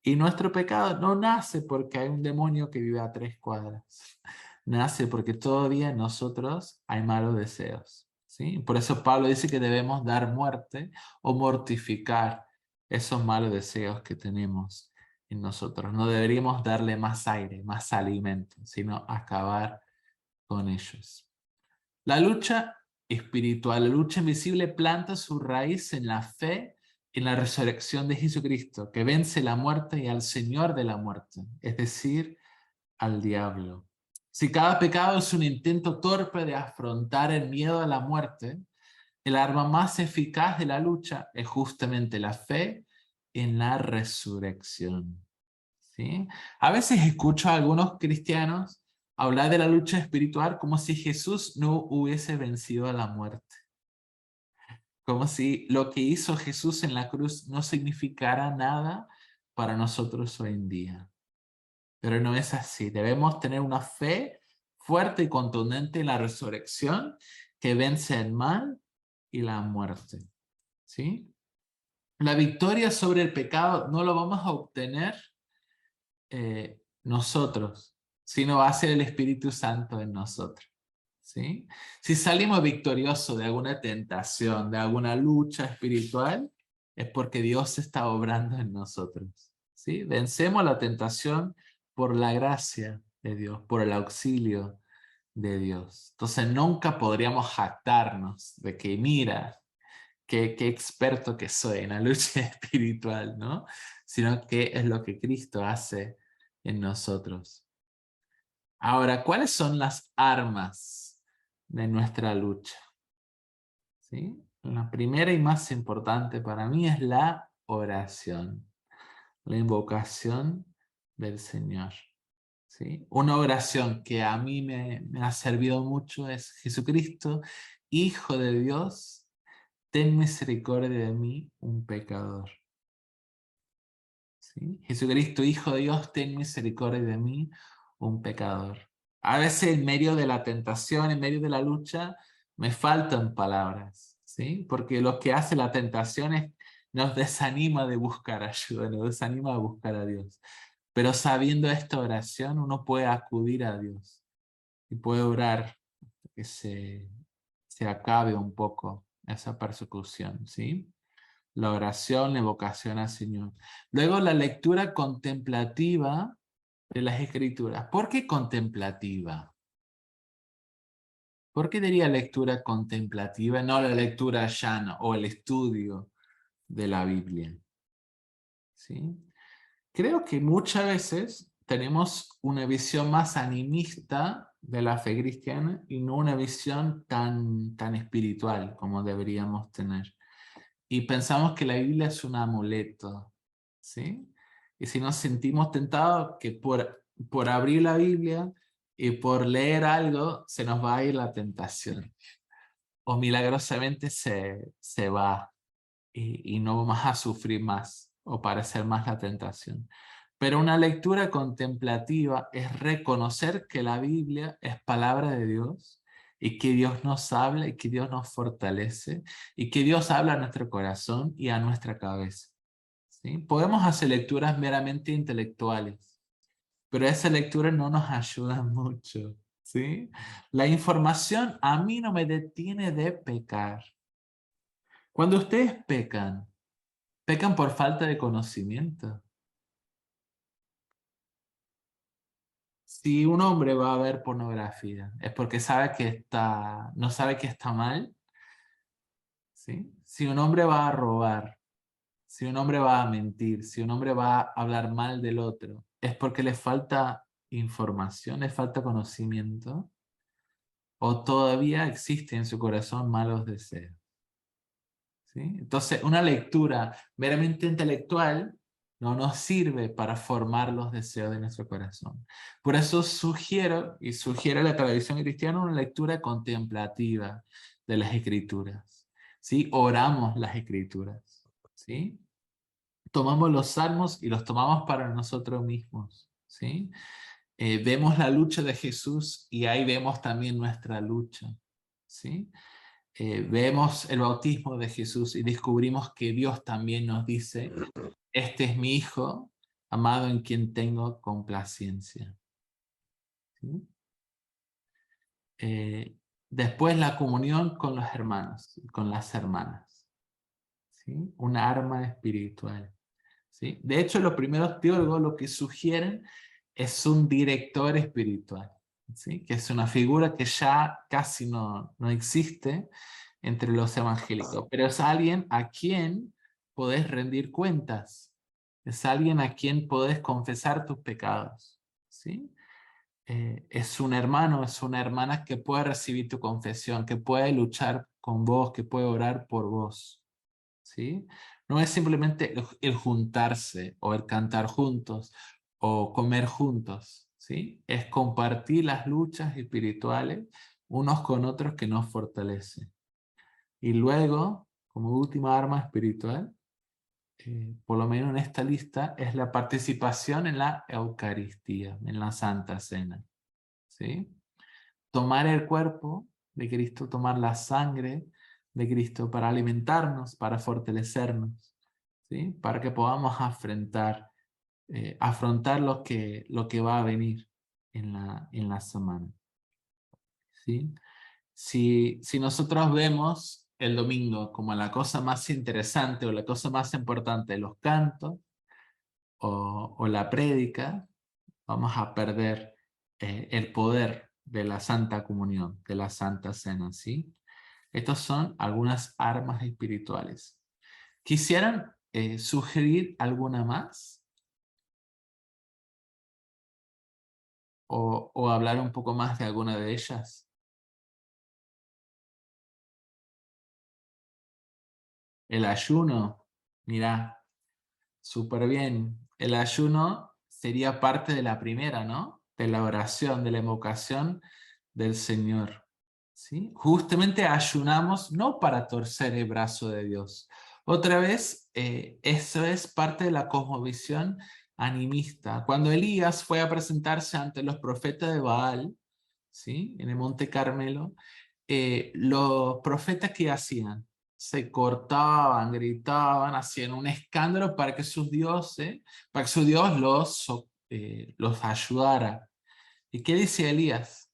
Y nuestro pecado no nace porque hay un demonio que vive a 3 cuadras. Nace porque todavía en nosotros hay malos deseos, ¿sí? Por eso Pablo dice que debemos dar muerte o mortificar esos malos deseos que tenemos en nosotros. No deberíamos darle más aire, más alimento, sino acabar con ellos. La lucha espiritual, la lucha invisible planta su raíz en la fe en la resurrección de Jesucristo, que vence la muerte y al Señor de la muerte, es decir, al diablo. Si cada pecado es un intento torpe de afrontar el miedo a la muerte, el arma más eficaz de la lucha es justamente la fe en la resurrección, ¿sí? A veces escucho a algunos cristianos hablar de la lucha espiritual como si Jesús no hubiese vencido a la muerte. Como si lo que hizo Jesús en la cruz no significara nada para nosotros hoy en día. Pero no es así. Debemos tener una fe fuerte y contundente en la resurrección que vence el mal y la muerte, ¿sí? La victoria sobre el pecado no lo vamos a obtener nosotros, sino va a ser el Espíritu Santo en nosotros, ¿sí? Si salimos victoriosos de alguna tentación, de alguna lucha espiritual, es porque Dios está obrando en nosotros, ¿sí? Vencemos la tentación por la gracia de Dios, por el auxilio de Dios. Entonces nunca podríamos jactarnos de que mira, qué experto que soy en la lucha espiritual, ¿no? Sino que es lo que Cristo hace en nosotros. Ahora, ¿cuáles son las armas de nuestra lucha? ¿Sí? La primera y más importante para mí es la oración, la invocación del Señor, ¿sí? Una oración que a mí me ha servido mucho es: Jesucristo, Hijo de Dios, ten misericordia de mí, un pecador. ¿Sí? Jesucristo, Hijo de Dios, ten misericordia de mí, un pecador. A veces en medio de la tentación, en medio de la lucha, me faltan palabras, ¿sí? Porque lo que hace la tentación es nos desanima de buscar ayuda, nos desanima de buscar a Dios. Pero sabiendo esta oración, uno puede acudir a Dios y puede orar que se acabe un poco esa persecución, ¿sí? La oración, la evocación al Señor. Luego la lectura contemplativa de las Escrituras. ¿Por qué contemplativa? ¿Por qué diría lectura contemplativa, no la llana llana o el estudio de la Biblia? ¿Sí? Creo que muchas veces tenemos una visión más animista de la fe cristiana y no una visión tan espiritual como deberíamos tener. Y pensamos que la Biblia es un amuleto, ¿sí? Y si nos sentimos tentados que por abrir la Biblia y por leer algo se nos va a ir la tentación. O milagrosamente se va y no vamos a sufrir más o parecer más la tentación. Pero una lectura contemplativa es reconocer que la Biblia es palabra de Dios y que Dios nos habla y que Dios nos fortalece y que Dios habla a nuestro corazón y a nuestra cabeza. ¿Sí? Podemos hacer lecturas meramente intelectuales, pero esas lecturas no nos ayudan mucho. ¿Sí? La información a mí no me detiene de pecar. Cuando ustedes pecan por falta de conocimiento. Si un hombre va a ver pornografía, es porque no sabe que está mal. ¿Sí? Si un hombre va a robar, si un hombre va a mentir, si un hombre va a hablar mal del otro, es porque le falta información, le falta conocimiento, o todavía existe en su corazón malos deseos. ¿Sí? Entonces, una lectura meramente intelectual no nos sirve para formar los deseos de nuestro corazón. Por eso sugiere la tradición cristiana una lectura contemplativa de las Escrituras. ¿Sí? Oramos las Escrituras. ¿Sí? Tomamos los salmos y los tomamos para nosotros mismos. ¿Sí? Vemos la lucha de Jesús y ahí vemos también nuestra lucha. ¿Sí? Vemos el bautismo de Jesús y descubrimos que Dios también nos dice, este es mi Hijo, amado en quien tengo complacencia. ¿Sí? Después la comunión con los hermanos, con las hermanas. ¿Sí? Una arma espiritual. ¿Sí? De hecho, los primeros teólogos lo que sugieren es un director espiritual. ¿Sí? Que es una figura que ya casi no existe entre los evangélicos, pero es alguien a quien podés rendir cuentas, es alguien a quien podés confesar tus pecados, ¿sí? Es un hermano, es una hermana que puede recibir tu confesión, que puede luchar con vos, que puede orar por vos, ¿sí? No es simplemente el juntarse o el cantar juntos o comer juntos, ¿sí? Es compartir las luchas espirituales unos con otros que nos fortalecen. Y luego, como última arma espiritual, por lo menos en esta lista, es la participación en la Eucaristía, en la Santa Cena. ¿Sí? Tomar el cuerpo de Cristo, tomar la sangre de Cristo para alimentarnos, para fortalecernos, ¿sí? Para que podamos afrontar lo que va a venir en la semana. ¿Sí? Si nosotros vemos el domingo como la cosa más interesante o la cosa más importante, los cantos o la prédica, vamos a perder el poder de la Santa Comunión, de la Santa Cena, ¿sí? Estas son algunas armas espirituales. ¿Quisieran sugerir alguna más? ¿O hablar un poco más de alguna de ellas? El ayuno, mira, súper bien. El ayuno sería parte de la primera, ¿no? De la oración, de la invocación del Señor. ¿Sí? Justamente ayunamos no para torcer el brazo de Dios. Otra vez, eso es parte de la cosmovisión animista. Cuando Elías fue a presentarse ante los profetas de Baal, ¿sí? En el Monte Carmelo, los profetas, ¿qué hacían? Se cortaban, gritaban, hacían un escándalo para que sus dioses, para que su Dios los ayudara. ¿Y qué dice Elías?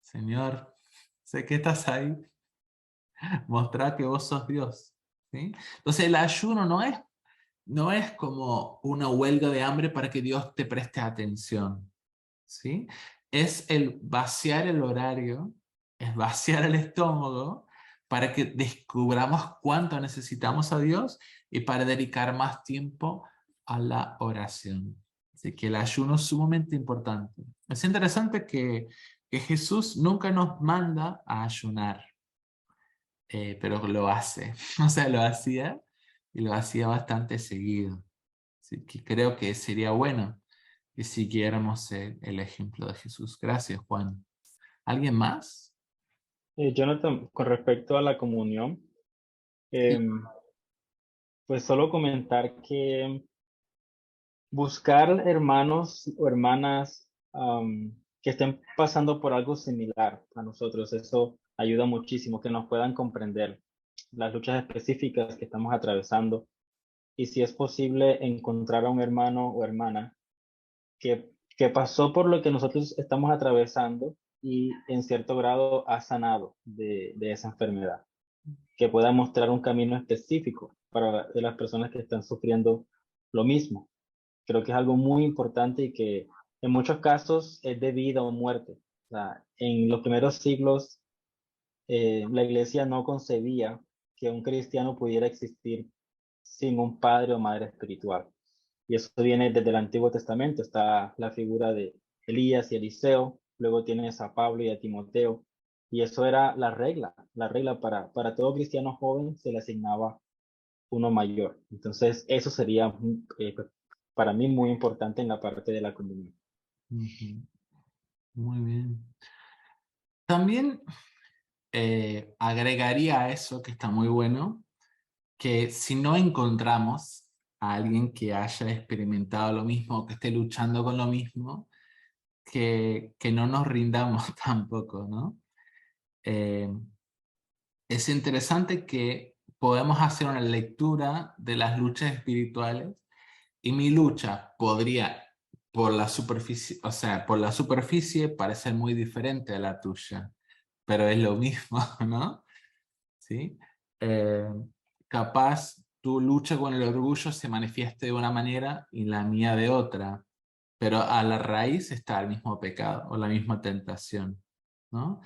Señor, sé que estás ahí, mostrá que vos sos Dios. ¿Sí? Entonces el ayuno no es como una huelga de hambre para que Dios te preste atención, ¿sí? Es el vaciar el horario, es vaciar el estómago para que descubramos cuánto necesitamos a Dios y para dedicar más tiempo a la oración. Así que el ayuno es sumamente importante. Es interesante que Jesús nunca nos manda a ayunar, pero lo hace. O sea, lo hacía y lo hacía bastante seguido. Así que creo que sería bueno que siguiéramos el ejemplo de Jesús. Gracias, Juan. ¿Alguien más? Jonathan, con respecto a la comunión, Sí. em, pues solo comentar que buscar hermanos o hermanas que estén pasando por algo similar a nosotros, eso ayuda muchísimo, que nos puedan comprender las luchas específicas que estamos atravesando y si es posible encontrar a un hermano o hermana que pasó por lo que nosotros estamos atravesando y en cierto grado ha sanado de esa enfermedad, que pueda mostrar un camino específico para de las personas que están sufriendo lo mismo. Creo que es algo muy importante y que en muchos casos es de vida o muerte. O sea, en los primeros siglos, la iglesia no concebía que un cristiano pudiera existir sin un padre o madre espiritual. Y eso viene desde el Antiguo Testamento. Está la figura de Elías y Eliseo, luego tienes a Pablo y a Timoteo. Y eso era la regla para todo cristiano joven se le asignaba uno mayor. Entonces, eso sería para mí muy importante en la parte de la comunión. Ujú. Muy bien. También agregaría a eso, que está muy bueno, que si no encontramos a alguien que haya experimentado lo mismo, que esté luchando con lo mismo, que no nos rindamos tampoco, ¿no? Eh, es interesante que podemos hacer una lectura de las luchas espirituales y mi lucha podría, por la superficie, o sea, por la superficie parecer muy diferente a la tuya, pero es lo mismo, ¿no? ¿Sí? Eh, capaz tu lucha con el orgullo se manifieste de una manera y la mía de otra, pero a la raíz está el mismo pecado o la misma tentación, ¿no?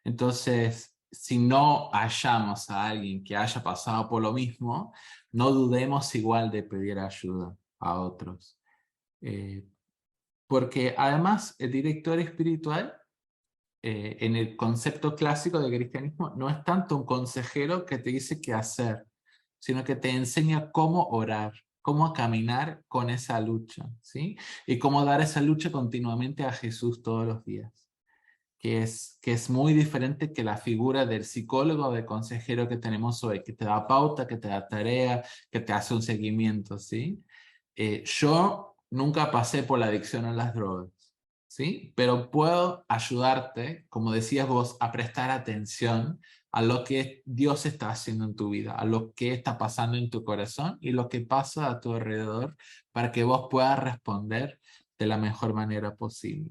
Entonces, si no hallamos a alguien que haya pasado por lo mismo, no dudemos igual de pedir ayuda a otros. Eh, porque además el director espiritual, en el concepto clásico del cristianismo, no es tanto un consejero que te dice qué hacer, sino que te enseña cómo orar, cómo caminar con esa lucha, ¿sí? Y cómo dar esa lucha continuamente a Jesús todos los días, que es muy diferente que la figura del psicólogo o del consejero que tenemos hoy, que te da pauta, que te da tarea, que te hace un seguimiento, ¿sí? Yo nunca pasé por la adicción a las drogas, ¿sí? Pero puedo ayudarte, como decías vos, a prestar atención a lo que Dios está haciendo en tu vida, a lo que está pasando en tu corazón y lo que pasa a tu alrededor para que vos puedas responder de la mejor manera posible,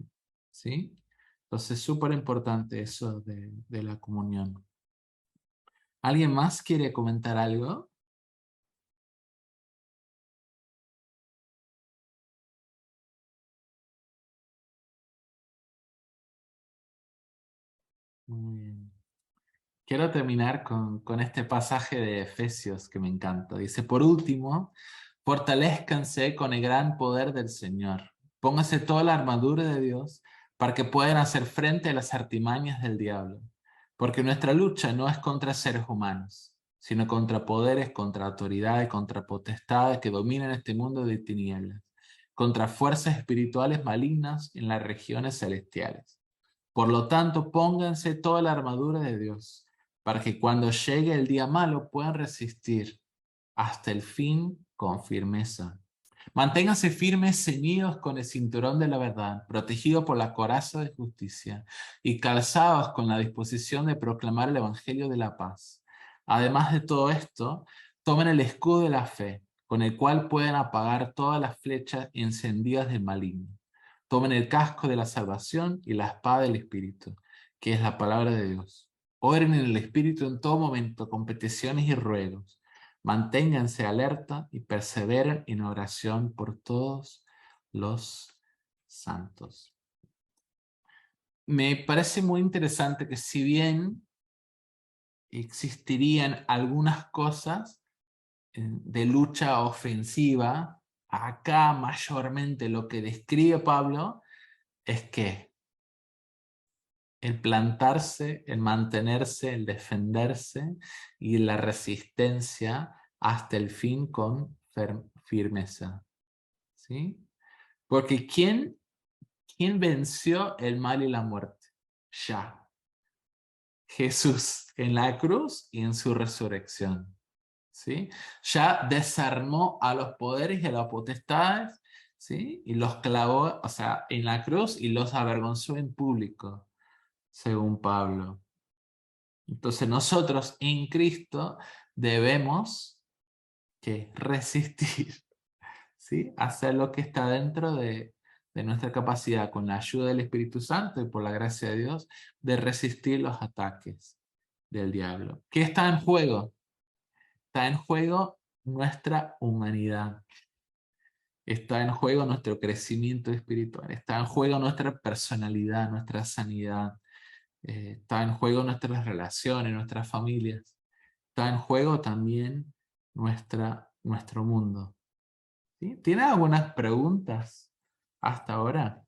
¿sí? Entonces, súper importante eso de la comunión. ¿Alguien más quiere comentar algo? Muy bien. Quiero terminar con este pasaje de Efesios que me encanta. Dice, por último, fortalezcanse con el gran poder del Señor. Pónganse toda la armadura de Dios para que puedan hacer frente a las artimañas del diablo. Porque nuestra lucha no es contra seres humanos, sino contra poderes, contra autoridades, contra potestades que dominan este mundo de tinieblas, contra fuerzas espirituales malignas en las regiones celestiales. Por lo tanto, pónganse toda la armadura de Dios, para que cuando llegue el día malo puedan resistir hasta el fin con firmeza. Manténganse firmes, ceñidos con el cinturón de la verdad, protegidos por la coraza de justicia y calzados con la disposición de proclamar el evangelio de la paz. Además de todo esto, tomen el escudo de la fe, con el cual pueden apagar todas las flechas encendidas del maligno. Tomen el casco de la salvación y la espada del Espíritu, que es la palabra de Dios. Oren en el Espíritu en todo momento, con peticiones y ruegos. Manténganse alerta y perseveren en oración por todos los santos. Me parece muy interesante que si bien existirían algunas cosas de lucha ofensiva, acá mayormente lo que describe Pablo es que el plantarse, el mantenerse, el defenderse y la resistencia hasta el fin con firmeza. ¿Sí? Porque ¿quién venció el mal y la muerte? Ya. Jesús en la cruz y en su resurrección. ¿Sí? Ya desarmó a los poderes y a las potestades, ¿sí? Y los clavó, o sea, en la cruz y los avergonzó en público, según Pablo. Entonces nosotros en Cristo debemos que resistir, ¿sí? Hacer lo que está dentro de nuestra capacidad, con la ayuda del Espíritu Santo y por la gracia de Dios, de resistir los ataques del diablo. ¿Qué está en juego? Está en juego nuestra humanidad. Está en juego nuestro crecimiento espiritual. Está en juego nuestra personalidad, nuestra sanidad. Está en juego nuestras relaciones, nuestras familias. Está en juego también nuestro mundo. ¿Sí? ¿Tiene algunas preguntas hasta ahora?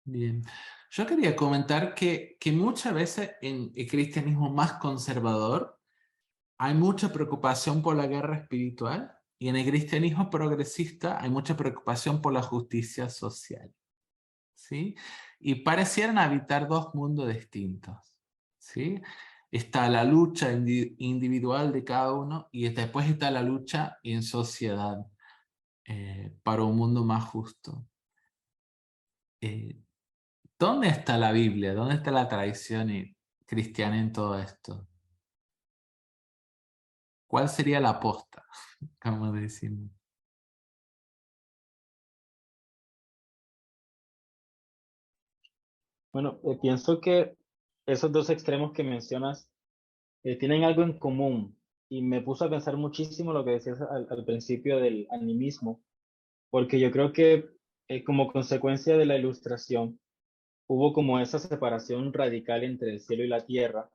Bien. Yo quería comentar que muchas veces en el cristianismo más conservador hay mucha preocupación por la guerra espiritual y en el cristianismo progresista hay mucha preocupación por la justicia social. ¿Sí? Y parecieran habitar dos mundos distintos. ¿Sí? Está la lucha individual de cada uno y después está la lucha en sociedad para un mundo más justo. ¿Dónde está la Biblia? ¿Dónde está la tradición cristiana en todo esto? ¿Cuál sería la aposta? Como decimos. Bueno, pienso que esos dos extremos que mencionas tienen algo en común y me puso a pensar muchísimo lo que decías al principio del animismo, porque yo creo que como consecuencia de la ilustración hubo como esa separación radical entre el cielo y la tierra.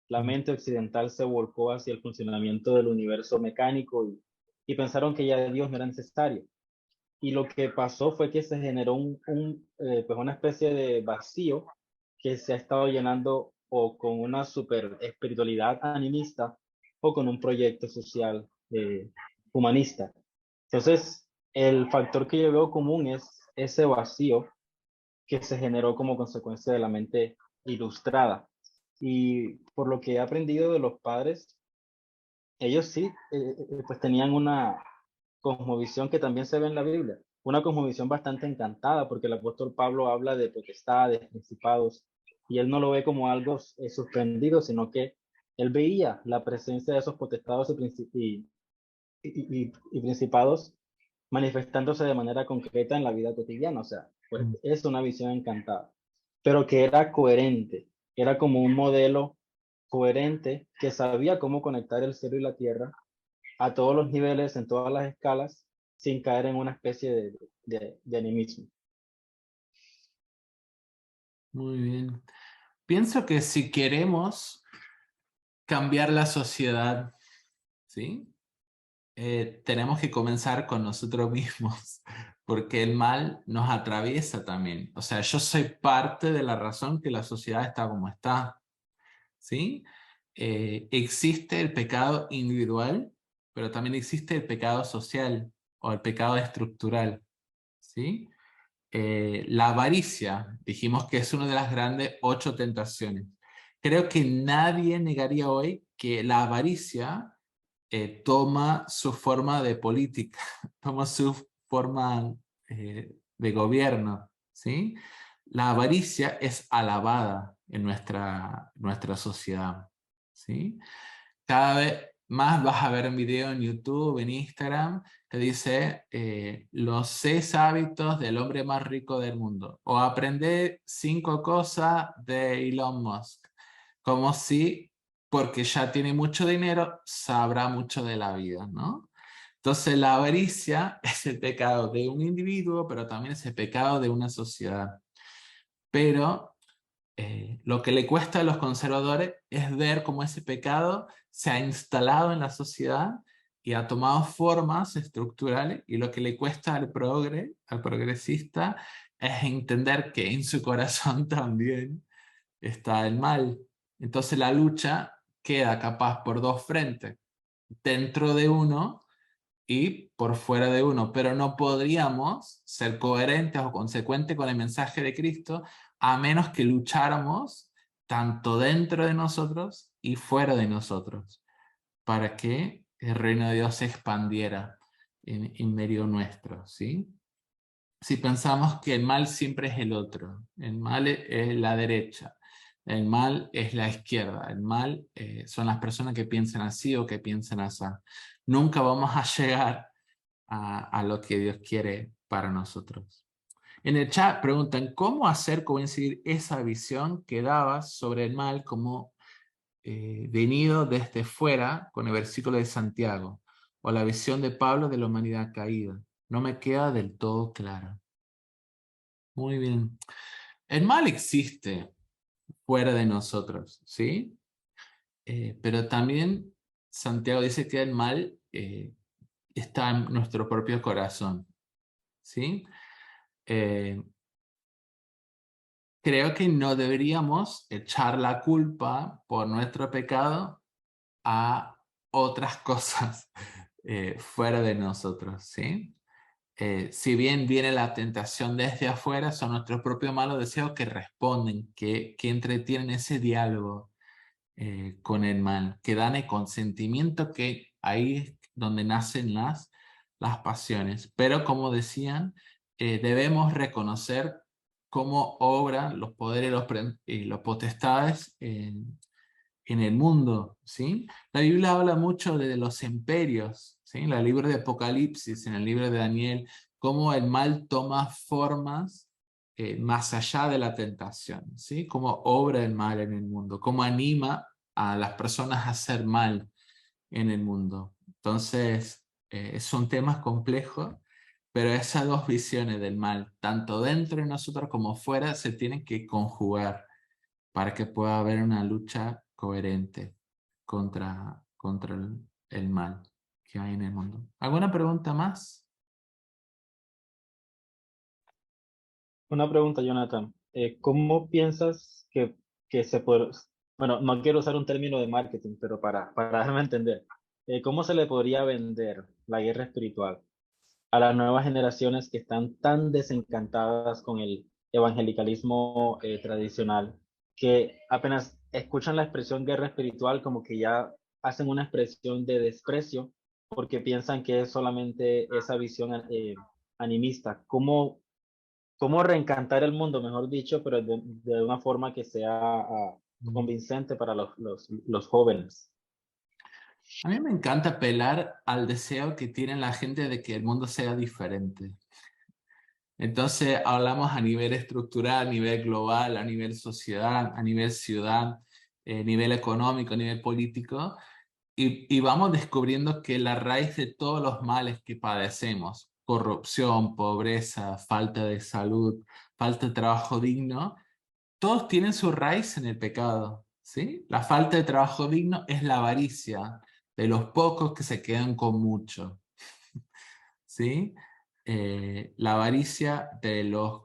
La mente occidental se volcó hacia el funcionamiento del universo mecánico y pensaron que ya Dios no era necesario. Y lo que pasó fue que se generó pues una especie de vacío que se ha estado llenando o con una super espiritualidad animista o con un proyecto social humanista. Entonces, el factor que yo veo común es ese vacío que se generó como consecuencia de la mente ilustrada. Y por lo que he aprendido de los padres, ellos sí, pues tenían una cosmovisión que también se ve en la Biblia, una cosmovisión bastante encantada, porque el apóstol Pablo habla de potestades, principados, y él no lo ve como algo suspendido, sino que él veía la presencia de esos potestados y principados manifestándose de manera concreta en la vida cotidiana. O sea, pues es una visión encantada, pero que era coherente, era como un modelo coherente que sabía cómo conectar el cielo y la tierra a todos los niveles, en todas las escalas, sin caer en una especie de animismo. Muy bien. Pienso que si queremos cambiar la sociedad, ¿sí? Tenemos que comenzar con nosotros mismos, porque el mal nos atraviesa también. O sea, yo soy parte de la razón que la sociedad está como está, ¿sí? Existe el pecado individual, pero también existe el pecado social o el pecado estructural, ¿sí? La avaricia, dijimos que es una de las grandes 8 tentaciones. Creo que nadie negaría hoy que la avaricia toma su forma de política, toma su forma de gobierno, ¿sí? La avaricia es alabada en nuestra sociedad, ¿sí? Cada vez más vas a ver un video en YouTube, en Instagram, que dice los 6 hábitos del hombre más rico del mundo. O aprender 5 cosas de Elon Musk. Como si, porque ya tiene mucho dinero, sabrá mucho de la vida, ¿no? Entonces la avaricia es el pecado de un individuo, pero también es el pecado de una sociedad. Pero lo que le cuesta a los conservadores es ver cómo ese pecado se ha instalado en la sociedad y ha tomado formas estructurales, y lo que le cuesta al progresista, es entender que en su corazón también está el mal. Entonces la lucha queda capaz por 2 frentes, dentro de uno y por fuera de uno, pero no podríamos ser coherentes o consecuentes con el mensaje de Cristo a menos que lucháramos tanto dentro de nosotros y fuera de nosotros, para que el reino de Dios se expandiera en medio nuestro, ¿sí? Si pensamos que el mal siempre es el otro, el mal es la derecha, el mal es la izquierda, el mal son las personas que piensan así o que piensan así, nunca vamos a llegar a lo que Dios quiere para nosotros. En el chat preguntan, ¿cómo hacer coincidir esa visión que dabas sobre el mal como venido desde fuera con el versículo de Santiago, o la visión de Pablo de la humanidad caída? No me queda del todo claro. Muy bien. El mal existe fuera de nosotros, ¿sí? Pero también Santiago dice que el mal está en nuestro propio corazón, ¿sí? Creo que no deberíamos echar la culpa por nuestro pecado a otras cosas fuera de nosotros, ¿sí? Si bien viene la tentación desde afuera, son nuestros propios malos deseos que responden, que entretienen ese diálogo con el mal, que dan el consentimiento, que ahí es donde nacen las pasiones. Pero como decían, debemos reconocer cómo obran los poderes y los potestades en el mundo, ¿sí? La Biblia habla mucho de los imperios, ¿sí? En el libro de Apocalipsis, en el libro de Daniel, cómo el mal toma formas más allá de la tentación, ¿sí? Cómo obra el mal en el mundo, cómo anima a las personas a hacer mal en el mundo. Entonces, son temas complejos, pero esas 2 visiones del mal, tanto dentro de nosotros como fuera, se tienen que conjugar para que pueda haber una lucha coherente contra el mal que hay en el mundo. ¿Alguna pregunta más? Una pregunta, Jonathan. ¿Cómo piensas que se puede, bueno, no quiero usar un término de marketing, pero para darme a entender, ¿cómo se le podría vender la guerra espiritual a las nuevas generaciones que están tan desencantadas con el evangelicalismo tradicional, que apenas escuchan la expresión guerra espiritual como que ya hacen una expresión de desprecio porque piensan que es solamente esa visión animista? ¿Cómo reencantar el mundo, mejor dicho, pero de una forma que sea convincente para los jóvenes? A mí me encanta apelar al deseo que tiene la gente de que el mundo sea diferente. Entonces hablamos a nivel estructural, a nivel global, a nivel sociedad, a nivel ciudad, nivel económico, a nivel político, y vamos descubriendo que la raíz de todos los males que padecemos, corrupción, pobreza, falta de salud, falta de trabajo digno, todos tienen su raíz en el pecado, ¿sí? La falta de trabajo digno es la avaricia de los pocos que se quedan con mucho, ¿sí? La avaricia de los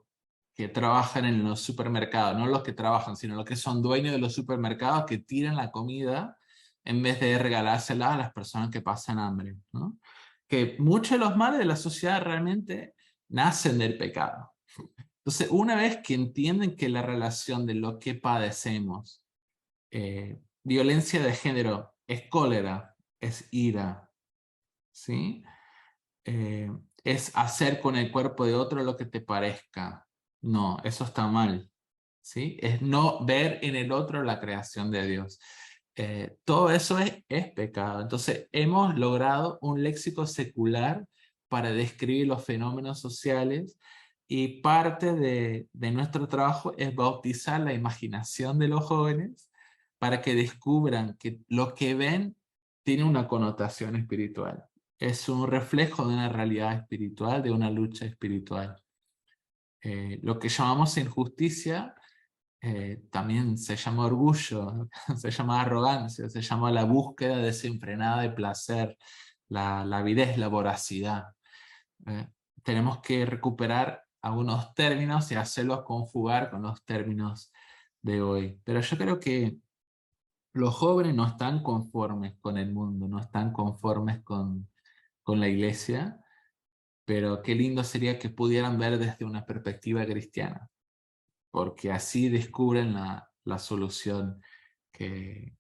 que trabajan en los supermercados, no los que trabajan, sino los que son dueños de los supermercados, que tiran la comida en vez de regalársela a las personas que pasan hambre, ¿no? Que muchos de los males de la sociedad realmente nacen del pecado. Entonces, una vez que entienden que la relación de lo que padecemos, violencia de género, es cólera, es ira, ¿sí? Es hacer con el cuerpo de otro lo que te parezca. No, eso está mal, ¿sí? Es no ver en el otro la creación de Dios. todo eso es pecado. Entonces hemos logrado un léxico secular para describir los fenómenos sociales, y parte de nuestro trabajo es bautizar la imaginación de los jóvenes para que descubran que lo que ven tiene una connotación espiritual. Es un reflejo de una realidad espiritual, de una lucha espiritual. Lo que llamamos injusticia también se llama orgullo, se llama arrogancia, se llama la búsqueda desenfrenada de placer, la avidez, la voracidad. Tenemos que recuperar algunos términos y hacerlos conjugar con los términos de hoy. Pero yo creo que los jóvenes no están conformes con el mundo, no están conformes con la iglesia, pero qué lindo sería que pudieran ver desde una perspectiva cristiana, porque así descubren la solución que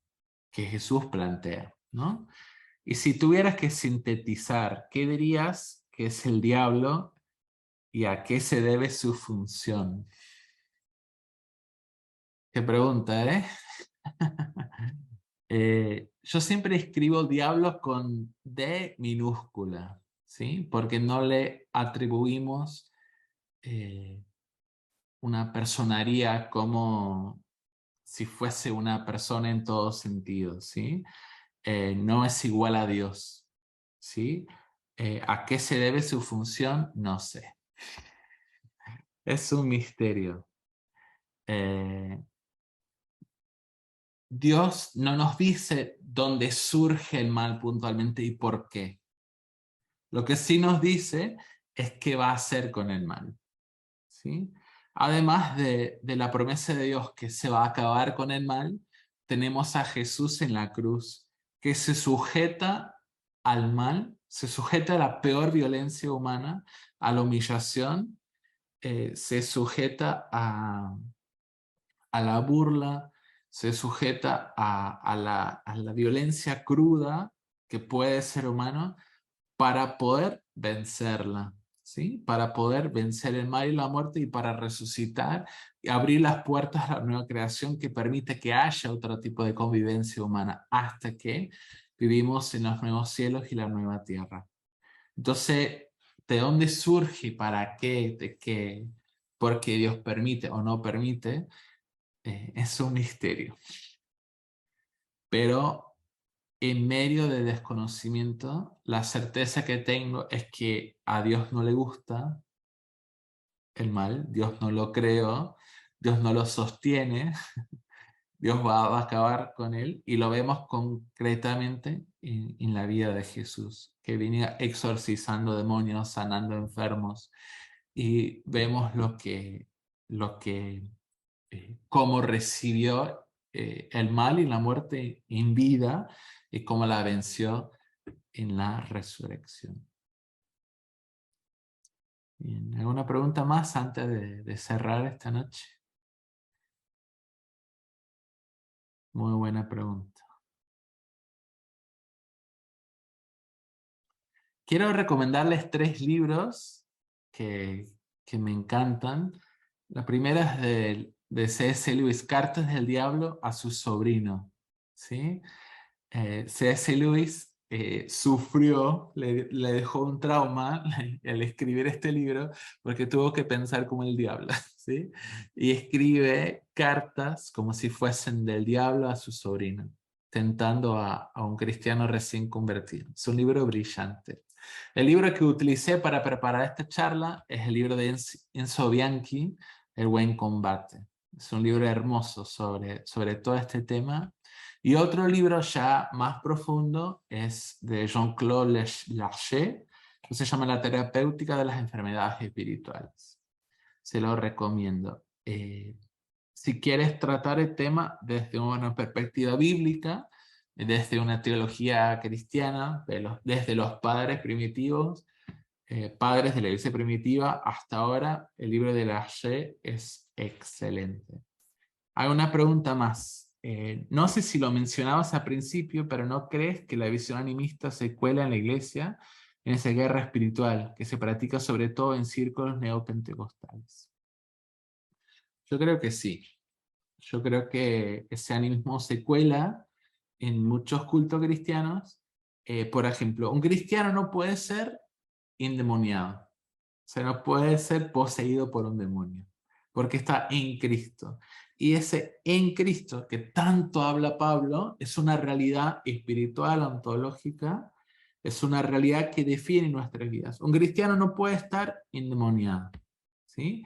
Jesús plantea, ¿no? Y si tuvieras que sintetizar, ¿qué dirías que es el diablo y a qué se debe su función? Qué pregunta, ¿eh? Yo siempre escribo diablo con D minúscula, ¿sí? Porque no le atribuimos una personería como si fuese una persona en todo sentido, ¿sí? No es igual a Dios, ¿sí? ¿A qué se debe su función? No sé. Es un misterio. Dios no nos dice dónde surge el mal puntualmente y por qué. Lo que sí nos dice es qué va a hacer con el mal, ¿sí? Además de la promesa de Dios que se va a acabar con el mal, tenemos a Jesús en la cruz, que se sujeta al mal, se sujeta a la peor violencia humana, a la humillación, se sujeta a la burla, se sujeta a la violencia cruda que puede ser humano para poder vencerla, ¿sí? Para poder vencer el mal y la muerte y para resucitar y abrir las puertas a la nueva creación que permite que haya otro tipo de convivencia humana hasta que vivimos en los nuevos cielos y la nueva tierra. Entonces, ¿de dónde surge y para qué? ¿De qué? ¿Por qué Dios permite o no permite? Es un misterio. Pero en medio de desconocimiento, la certeza que tengo es que a Dios no le gusta el mal, Dios no lo creó, Dios no lo sostiene, Dios va a acabar con él, y lo vemos concretamente en la vida de Jesús, que venía exorcizando demonios, sanando enfermos, y vemos cómo recibió el mal y la muerte en vida y cómo la venció en la resurrección. Bien, ¿alguna pregunta más antes de cerrar esta noche? Muy buena pregunta. Quiero recomendarles 3 libros que me encantan. La primera es de C.S. Lewis, Cartas del Diablo a su sobrino, ¿sí? C.S. Lewis sufrió, le dejó un trauma al escribir este libro porque tuvo que pensar como el diablo, ¿sí? Y escribe cartas como si fuesen del diablo a su sobrino, tentando a un cristiano recién convertido. Es un libro brillante. El libro que utilicé para preparar esta charla es el libro de Enzo Bianchi, El buen combate. Es un libro hermoso sobre todo este tema. Y otro libro ya más profundo es de Jean-Claude Lachey, que se llama La terapéutica de las enfermedades espirituales. Se lo recomiendo. Si quieres tratar el tema desde una perspectiva bíblica, desde una teología cristiana, desde los padres primitivos, padres de la iglesia primitiva, hasta ahora el libro de Lachey es excelente. Hay una pregunta más. No sé si lo mencionabas al principio, pero ¿no crees que la visión animista se cuela en la iglesia en esa guerra espiritual que se practica sobre todo en círculos neopentecostales? Yo creo que sí. Yo creo que ese animismo se cuela en muchos cultos cristianos, por ejemplo, un cristiano no puede ser endemoniado. O sea, no puede ser poseído por un demonio, porque está en Cristo. Y ese en Cristo que tanto habla Pablo es una realidad espiritual, ontológica, es una realidad que define nuestras vidas. Un cristiano no puede estar endemoniado, ¿sí?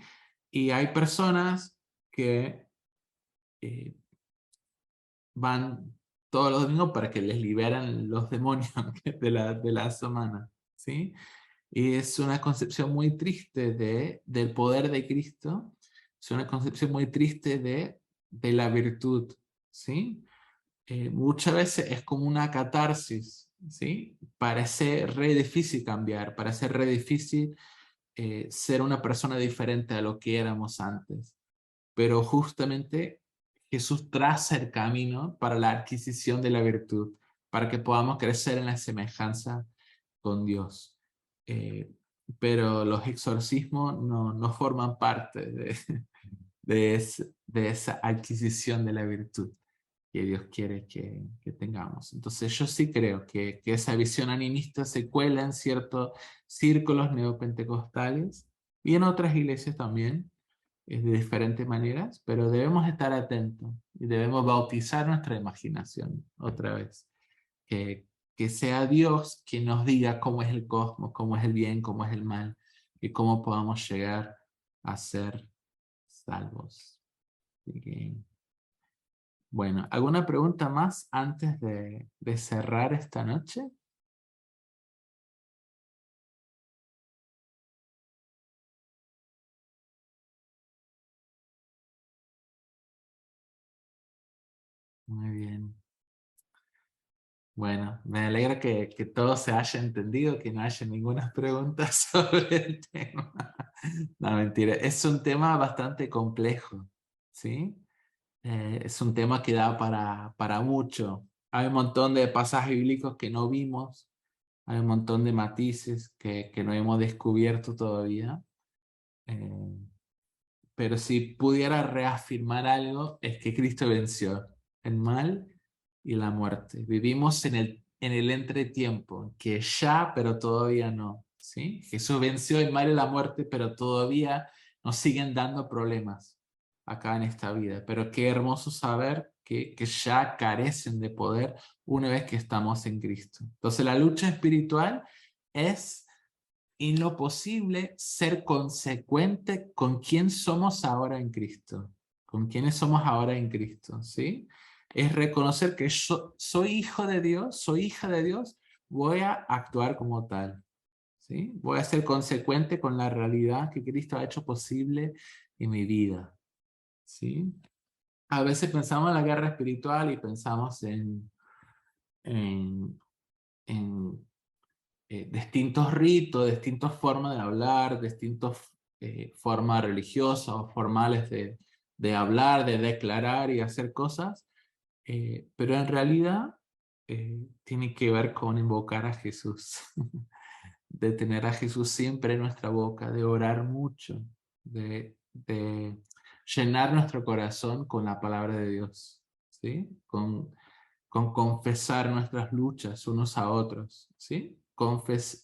Y hay personas que eh, van todos los domingos para que les liberan los demonios de la semana, ¿sí? Y es una concepción muy triste del poder de Cristo, es una concepción muy triste de la virtud, ¿sí? Muchas veces es como una catarsis, ¿sí? Parece re difícil cambiar, parece re difícil ser una persona diferente a lo que éramos antes, pero justamente Jesús traza el camino para la adquisición de la virtud, para que podamos crecer en la semejanza con Dios. Eh, pero los exorcismos no forman parte de esa adquisición de la virtud que Dios quiere que tengamos. Entonces yo sí creo que esa visión animista se cuela en ciertos círculos neopentecostales y en otras iglesias también, de diferentes maneras, pero debemos estar atentos y debemos bautizar nuestra imaginación otra vez. Que, que sea Dios quien nos diga cómo es el cosmos, cómo es el bien, cómo es el mal y cómo podamos llegar a ser salvos. Así que, bueno, ¿alguna pregunta más antes de cerrar esta noche? Muy bien. Bueno, me alegra que todo se haya entendido, que no haya ninguna pregunta sobre el tema. No, mentira. Es un tema bastante complejo, ¿sí? Es un tema que da para mucho. Hay un montón de pasajes bíblicos que no vimos, hay un montón de matices que no hemos descubierto todavía. Eh, pero si pudiera reafirmar algo, es que Cristo venció el mal y la muerte. Vivimos en el entretiempo, que ya, pero todavía no. ¿Sí? Jesús venció el mal y la muerte, pero todavía nos siguen dando problemas acá en esta vida. Pero qué hermoso saber que ya carecen de poder una vez que estamos en Cristo. Entonces la lucha espiritual es en lo posible ser consecuente con quién somos ahora en Cristo, con quiénes somos ahora en Cristo, ¿sí? Es reconocer que yo soy hijo de Dios, soy hija de Dios, voy a actuar como tal, ¿sí? Voy a ser consecuente con la realidad que Cristo ha hecho posible en mi vida, ¿sí? A veces pensamos en la guerra espiritual y pensamos en, en distintos ritos, distintas formas de hablar, distintas formas religiosas o formales de hablar, de declarar y hacer cosas, pero en realidad tiene que ver con invocar a Jesús, de tener a Jesús siempre en nuestra boca, de orar mucho, de llenar nuestro corazón con la palabra de Dios, ¿sí? Con confesar nuestras luchas unos a otros, ¿sí?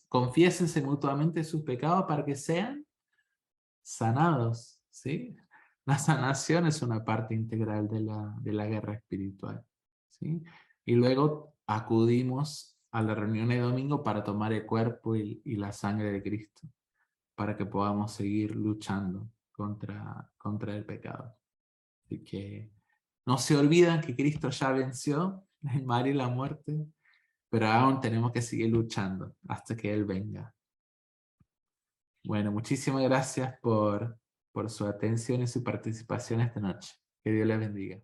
Confiésense mutuamente sus pecados para que sean sanados, ¿sí? La sanación es una parte integral de la guerra espiritual, ¿sí? Y luego acudimos a la reunión de domingo para tomar el cuerpo y la sangre de Cristo, para que podamos seguir luchando contra el pecado. Así que no se olvidan que Cristo ya venció el mal y la muerte, pero aún tenemos que seguir luchando hasta que Él venga. Bueno, muchísimas gracias por su atención y su participación esta noche. Que Dios les bendiga.